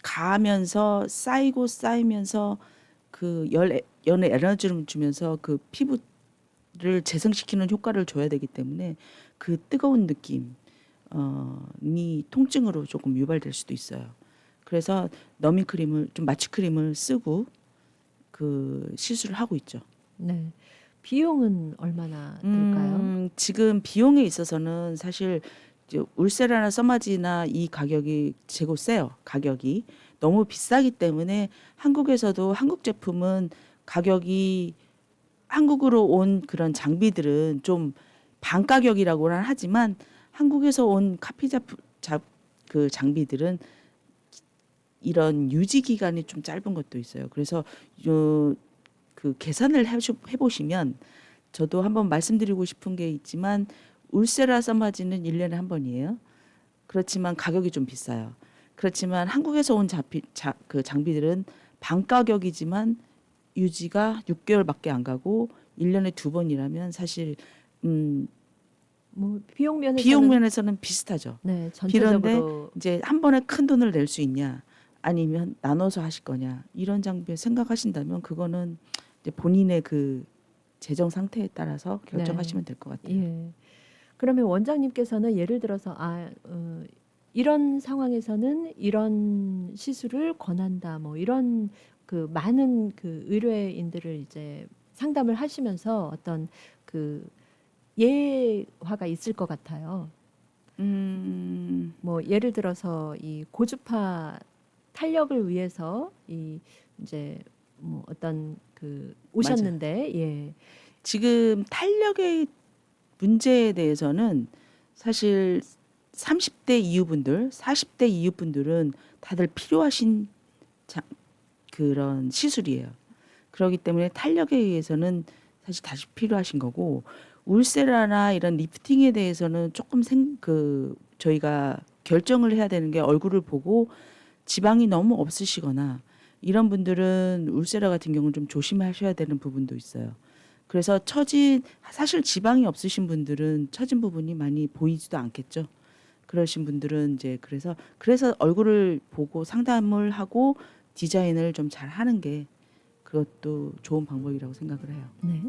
가면서 쌓이면서 그 열의 에너지를 주면서 그 피부를 재생시키는 효과를 줘야 되기 때문에 그 뜨거운 느낌 이 통증으로 조금 유발될 수도 있어요. 그래서 너밍 크림을 좀 마취 크림을 쓰고 그 시술을 하고 있죠. 네. 비용은 얼마나 들까요? 지금 비용에 있어서는 사실 이제 울세라나 써마지나 이 가격이 재고 세요. 가격이 너무 비싸기 때문에 한국에서도 한국 제품은 가격이 한국으로 온 그런 장비들은 좀 반가격이라고는 하지만 한국에서 온 그 장비들은 이런 유지 기간이 좀 짧은 것도 있어요. 그래서 그 계산을 해보시면 저도 한번 말씀드리고 싶은 게 있지만 울세라 써마지는 1년에 한 번이에요. 그렇지만 가격이 좀 비싸요. 그렇지만 한국에서 온 그 장비들은 반가격이지만 유지가 6개월밖에 안 가고 1년에 2번이라면 사실 뭐 비용 면에서는 비슷하죠. 네, 그런데 전체적으로 이제 한 번에 큰 돈을 낼 수 있냐 아니면 나눠서 하실 거냐 이런 장비에 생각하신다면 그거는 이제 본인의 그 재정 상태에 따라서 결정하시면 될 것 같아요. 예. 그러면 원장님께서는 예를 들어서 이런 상황에서는 이런 시술을 권한다. 뭐 이런 그 많은 그 의뢰인들을 이제 상담을 하시면서 어떤 그 예화가 있을 것 같아요. 뭐 예를 들어서 이 고주파 탄력을 위해서 이 이제 뭐 어떤 그 오셨는데 예. 지금 탄력의 문제에 대해서는 사실 30대 이후분들, 40대 이후분들은 다들 필요하신 그런 시술이에요. 그렇기 때문에 탄력에 의해서는 사실 다시 필요하신 거고 울세라나 이런 리프팅에 대해서는 조금 저희가 결정을 해야 되는 게 얼굴을 보고 지방이 너무 없으시거나 이런 분들은 울세라 같은 경우는 좀 조심하셔야 되는 부분도 있어요. 그래서 사실 지방이 없으신 분들은 처진 부분이 많이 보이지도 않겠죠. 그러신 분들은 이제 그래서 얼굴을 보고 상담을 하고 디자인을 좀 잘 하는 게 그것도 좋은 방법이라고 생각을 해요. 네.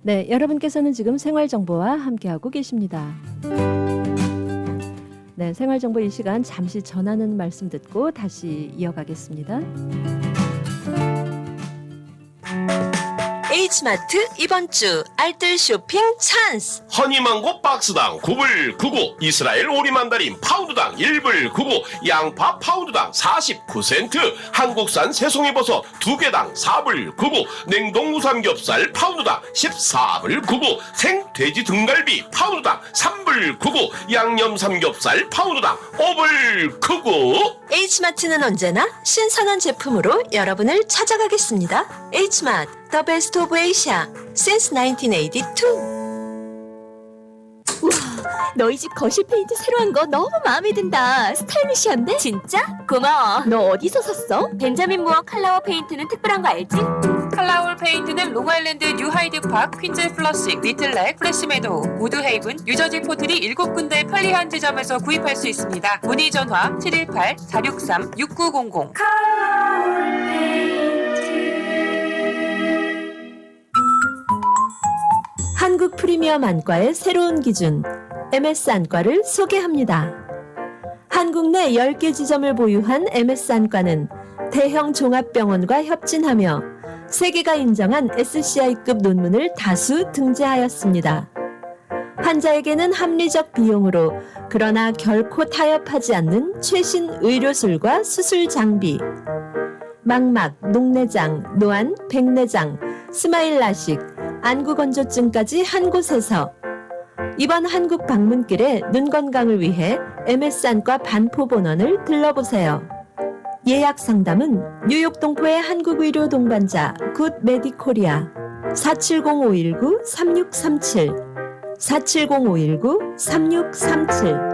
네, 여러분께서는 지금 생활정보와 함께하고 계십니다. 네, 생활정보 이 시간 잠시 전하는 말씀 듣고 다시 이어가겠습니다. H마트 이번 주 알뜰 쇼핑 찬스. 허니망고 박스당 9불 99, 이스라엘 오리만다린 파운드당 1불 99, 양파 파운드당 49센트, 한국산 새송이버섯 2개당 4불 99, 냉동 우삼겹살 파운드당 14불 99, 생돼지 등갈비 파운드당 3불 99, 양념 삼겹살 파운드당 5불 99. H마트는 언제나 신선한 제품으로 여러분을 찾아가겠습니다. H마트 The Best of Asia since 1982. 너희 집 거실 페인트 새로 한 거 너무 마음에 든다. 스타일리시한데? 진짜? 고마워. 너 어디서 샀어? 벤자민 무어 칼라워 페인트는 특별한 거 알지? 칼라울 페인트는 롱아일랜드 뉴하이드파크, 퀸즈 플러싱, 리틀렉, 프레시메도우, 우드헤이븐, 유저지 포트리 7군데 편리한 지점에서 구입할 수 있습니다. 문의 전화 718-463-6900. 한국 프리미엄 안과의 새로운 기준 MS 안과를 소개합니다. 한국 내 10개 지점을 보유한 MS 안과는 대형 종합병원과 협진하며 세계가 인정한 SCI급 논문을 다수 등재하였습니다. 환자에게는 합리적 비용으로 그러나 결코 타협하지 않는 최신 의료술과 수술 장비, 망막, 녹내장, 노안, 백내장, 스마일 라식, 안구건조증까지 한 곳에서 이번 한국 방문길에 눈 건강을 위해 MS 안과 반포본원을 들러보세요. 예약 상담은 뉴욕 동포의 한국의료 동반자 굿 메디코리아 470-519-3637 470-519-3637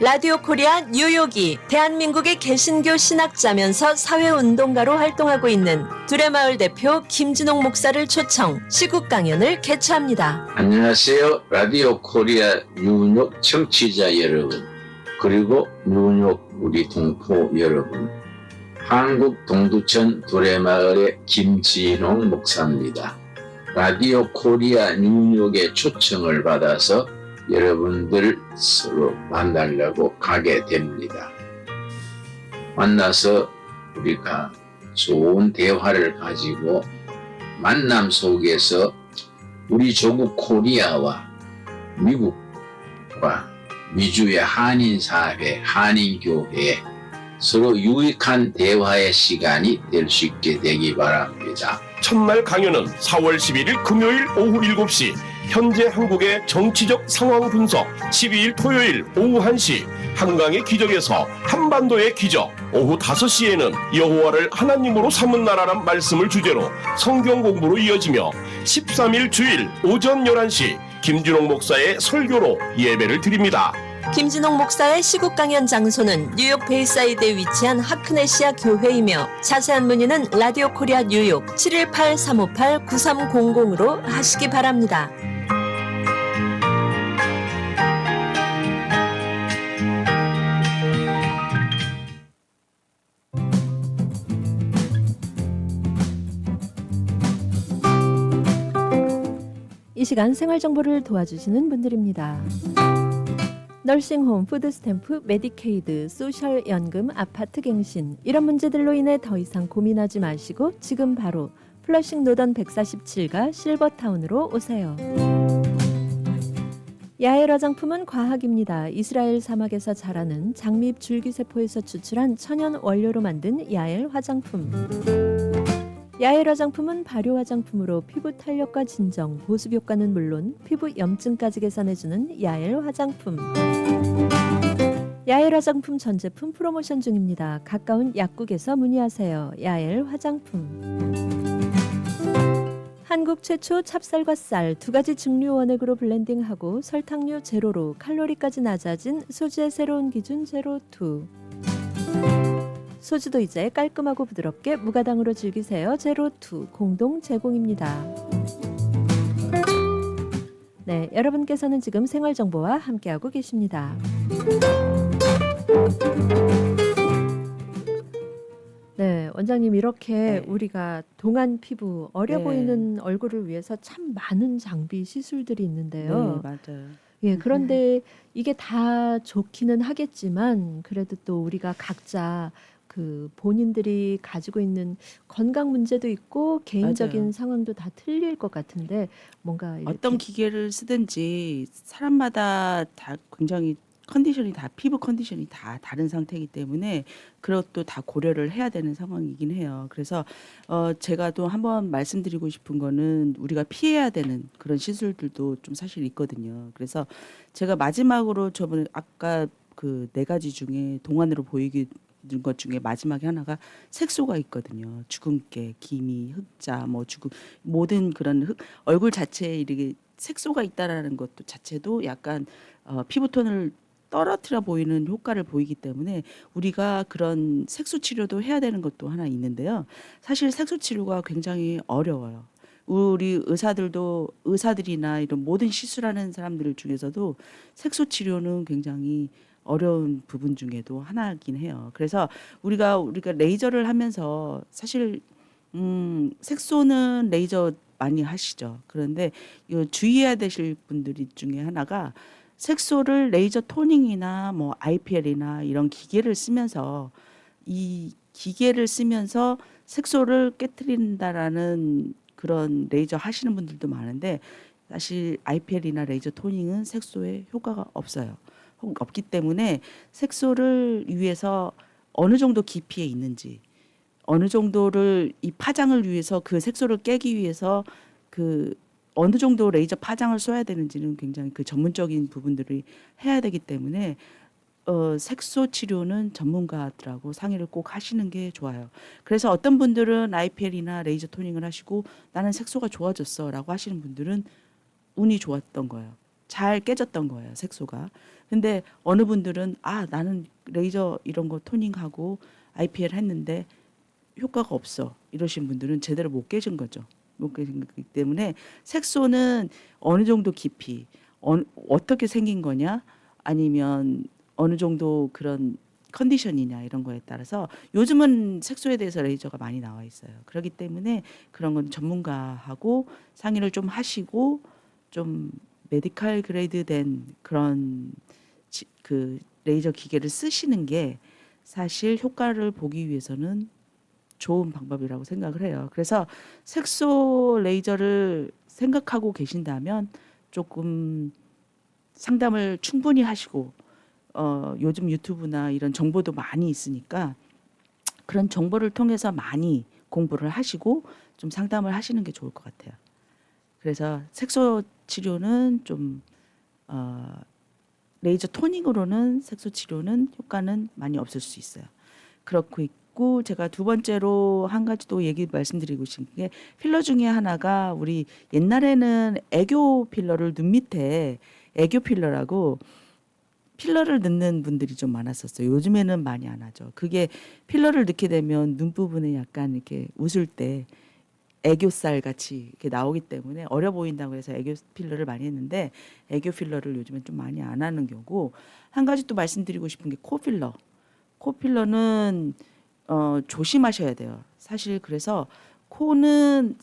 라디오 코리아 뉴욕이 대한민국의 개신교 신학자면서 사회운동가로 활동하고 있는 두레마을 대표 김진홍 목사를 초청 시국 강연을 개최합니다. 안녕하세요. 라디오 코리아 뉴욕 청취자 여러분, 그리고 뉴욕 우리 동포 여러분. 한국 동두천 두레마을의 김진홍 목사입니다. 라디오 코리아 뉴욕의 초청을 받아서 여러분들 서로 만나려고 가게 됩니다. 만나서 우리가 좋은 대화를 가지고 만남 속에서 우리 조국 코리아와 미국과 미주의 한인사회, 한인교회 서로 유익한 대화의 시간이 될 수 있게 되기 바랍니다. 첫날 강연은 4월 11일 금요일 오후 7시, 현재 한국의 정치적 상황 분석, 12일 토요일 오후 1시, 한강의 기적에서 한반도의 기적, 오후 5시에는 여호와를 하나님으로 삼은 나라란 말씀을 주제로 성경 공부로 이어지며 13일 주일 오전 11시 김진홍 목사의 설교로 예배를 드립니다. 김진홍 목사의 시국 강연 장소는 뉴욕 베이사이드에 위치한 하크네시아 교회이며 자세한 문의는 라디오 코리아 뉴욕 718-358-9300으로 하시기 바랍니다. 이 시간 생활 정보를 도와주시는 분들입니다. 널싱홈, 푸드스탬프, 메디케이드, 소셜연금, 아파트갱신 이런 문제들로 인해 더 이상 고민하지 마시고 지금 바로 플러싱 노던 147가 실버타운으로 오세요. 야엘 화장품은 과학입니다. 이스라엘 사막에서 자라는 장미잎 줄기세포에서 추출한 천연 원료로 만든 야엘 화장품. 야엘 화장품은 발효 화장품으로 피부 탄력과 진정, 보습 효과는 물론 피부 염증까지 개선해주는 야엘 화장품. 야엘 화장품 전 제품 프로모션 중입니다. 가까운 약국에서 문의하세요. 야엘 화장품. 한국 최초 찹쌀과 쌀 두 가지 증류 원액으로 블렌딩하고 설탕류 제로로 칼로리까지 낮아진 소주의 새로운 기준 제로2. 소주도 이제 깔끔하고 부드럽게 무가당으로 즐기세요. 제로2 공동 제공입니다. 네, 여러분께서는 지금 생활정보와 함께하고 계십니다. 네, 원장님 이렇게 우리가 동안 피부 어려 보이는 얼굴을 위해서 참 많은 장비 시술들이 있는데요. 네, 맞아요. 예, 그런데 이게 다 좋기는 하겠지만 그래도 또 우리가 각자 그 본인들이 가지고 있는 건강 문제도 있고 개인적인 맞아요. 상황도 다 틀릴 것 같은데 뭔가 이렇게 어떤 기계를 쓰든지 사람마다 다 굉장히 컨디션이 다 피부 컨디션이 다 다른 상태이기 때문에 그것도 다 고려를 해야 되는 상황이긴 해요. 그래서 제가 또 한번 말씀드리고 싶은 거는 우리가 피해야 되는 그런 시술들도 좀 사실 있거든요. 그래서 제가 마지막으로 저번에 아까 그 4가지 중에 동안으로 보이는 것 중에 마지막에 하나가 색소가 있거든요. 주근깨, 기미, 흑자, 뭐 주근 모든 그런 얼굴 자체에 이렇게 색소가 있다라는 것도 자체도 약간 피부톤을 떨어뜨려 보이는 효과를 보이기 때문에 우리가 그런 색소 치료도 해야 되는 것도 하나 있는데요. 사실 색소 치료가 굉장히 어려워요. 우리 의사들이나 이런 모든 시술하는 사람들 중에서도 색소 치료는 굉장히 어려운 부분 중에도 하나이긴 해요. 그래서 우리가 레이저를 하면서 사실 색소는 레이저 많이 하시죠. 그런데 이거 주의해야 되실 분들이 중에 하나가 색소를 레이저 토닝이나 뭐 IPL이나 이런 기계를 쓰면서 색소를 깨트린다라는 그런 레이저 하시는 분들도 많은데 사실 IPL이나 레이저 토닝은 색소에 효과가 없기 때문에 색소를 위해서 어느 정도 깊이에 있는지 어느 정도를 이 파장을 위해서 그 색소를 깨기 위해서 그 어느 정도 레이저 파장을 쏘야 되는지는 굉장히 그 전문적인 부분들이 해야 되기 때문에 색소 치료는 전문가들하고 상의를 꼭 하시는 게 좋아요. 그래서 어떤 분들은 IPL이나 레이저 토닝을 하시고 나는 색소가 좋아졌어라고 하시는 분들은 운이 좋았던 거예요. 잘 깨졌던 거예요, 색소가. 근데 어느 분들은 나는 레이저 이런 거 토닝하고 IPL 했는데 효과가 없어 이러신 분들은 제대로 못 깨진 거죠. 못 깨진 거기 때문에 색소는 어느 정도 깊이 어떻게 생긴 거냐 아니면 어느 정도 그런 컨디션이냐 이런 거에 따라서 요즘은 색소에 대해서 레이저가 많이 나와 있어요. 그렇기 때문에 그런 건 전문가하고 상의를 좀 하시고 좀 메디컬 그레이드 된 그런 그 레이저 기계를 쓰시는 게 사실 효과를 보기 위해서는 좋은 방법이라고 생각을 해요. 그래서 색소 레이저를 생각하고 계신다면 조금 상담을 충분히 하시고 요즘 유튜브나 이런 정보도 많이 있으니까 그런 정보를 통해서 많이 공부를 하시고 좀 상담을 하시는 게 좋을 것 같아요. 그래서 색소 치료는 좀 레이저 토닝으로는 색소 치료는 효과는 많이 없을 수 있어요. 그렇고 있고 제가 두 번째로 한 가지 또 말씀드리고 싶은 게 필러 중에 하나가 우리 옛날에는 애교 필러를 눈 밑에 애교 필러라고 필러를 넣는 분들이 좀 많았었어요. 요즘에는 많이 안 하죠. 그게 필러를 넣게 되면 눈 부분에 약간 이렇게 웃을 때 애교살 같이 이렇게 나오기 때문에 어려 보인다고 해서 애교 필러를 많이 했는데 애교 필러를 요즘엔 좀 많이 안 하는 경우고 한 가지 또 말씀드리고 싶은 게 코필러. 코필러는 조심하셔야 돼요. 사실 그래서 코는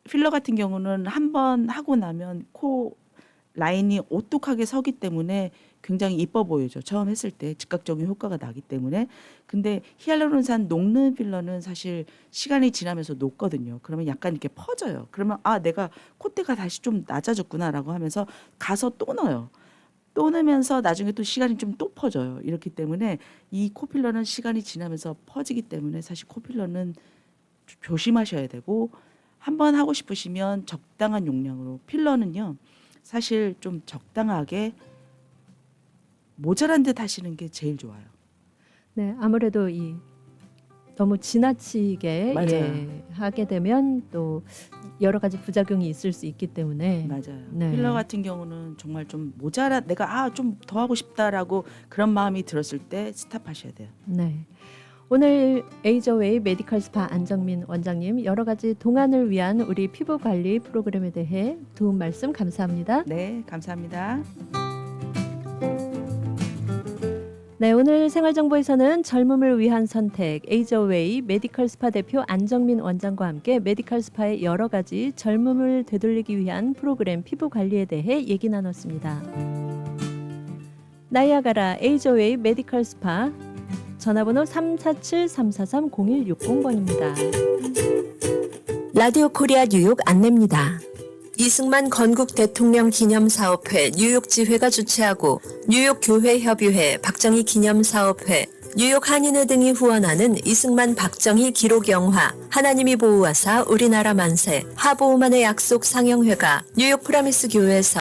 필러 같은 경우는 한 번 하고 나면 코 라인이 오뚝하게 서기 때문에 굉장히 이뻐 보이죠. 처음 했을 때 즉각적인 효과가 나기 때문에. 근데 히알루론산 녹는 필러는 사실 시간이 지나면서 녹거든요. 그러면 약간 이렇게 퍼져요. 그러면 내가 콧대가 다시 좀 낮아졌구나라고 하면서 가서 또 넣어요. 또 넣으면서 나중에 또 시간이 좀 또 퍼져요. 이렇기 때문에 이 코필러는 시간이 지나면서 퍼지기 때문에 사실 코필러는 조심하셔야 되고 한번 하고 싶으시면 적당한 용량으로 필러는요. 사실 좀 적당하게 모자란 듯 하시는 게 제일 좋아요. 네, 아무래도 너무 지나치게 맞아요. 하게 되면 또 여러 가지 부작용이 있을 수 있기 때문에 맞아요. 네. 필러 같은 경우는 정말 좀 내가 좀 더 하고 싶다라고 그런 마음이 들었을 때 스탑하셔야 돼요. 네. 오늘 에이저웨이 메디컬 스파 안정민 원장님 여러 가지 동안을 위한 우리 피부 관리 프로그램에 대해 도움 말씀 감사합니다. 네, 감사합니다. 네, 오늘 생활정보에서는 젊음을 위한 선택 에이저웨이 메디컬 스파 대표 안정민 원장과 함께 메디컬 스파의 여러 가지 젊음을 되돌리기 위한 프로그램 피부 관리에 대해 얘기 나눴습니다. 나이아가라 에이저웨이 메디컬 스파 전화번호 347-343-0160번입니다. 라디오 코리아 뉴욕 안내입니다. 이승만 건국 대통령 기념사업회 뉴욕지회가 주최하고 뉴욕 교회협의회 박정희 기념사업회 뉴욕 한인회 등이 후원하는 이승만 박정희 기록영화 하나님이 보호하사 우리나라 만세 하보우만의 약속 상영회가 뉴욕 프라미스 교회에서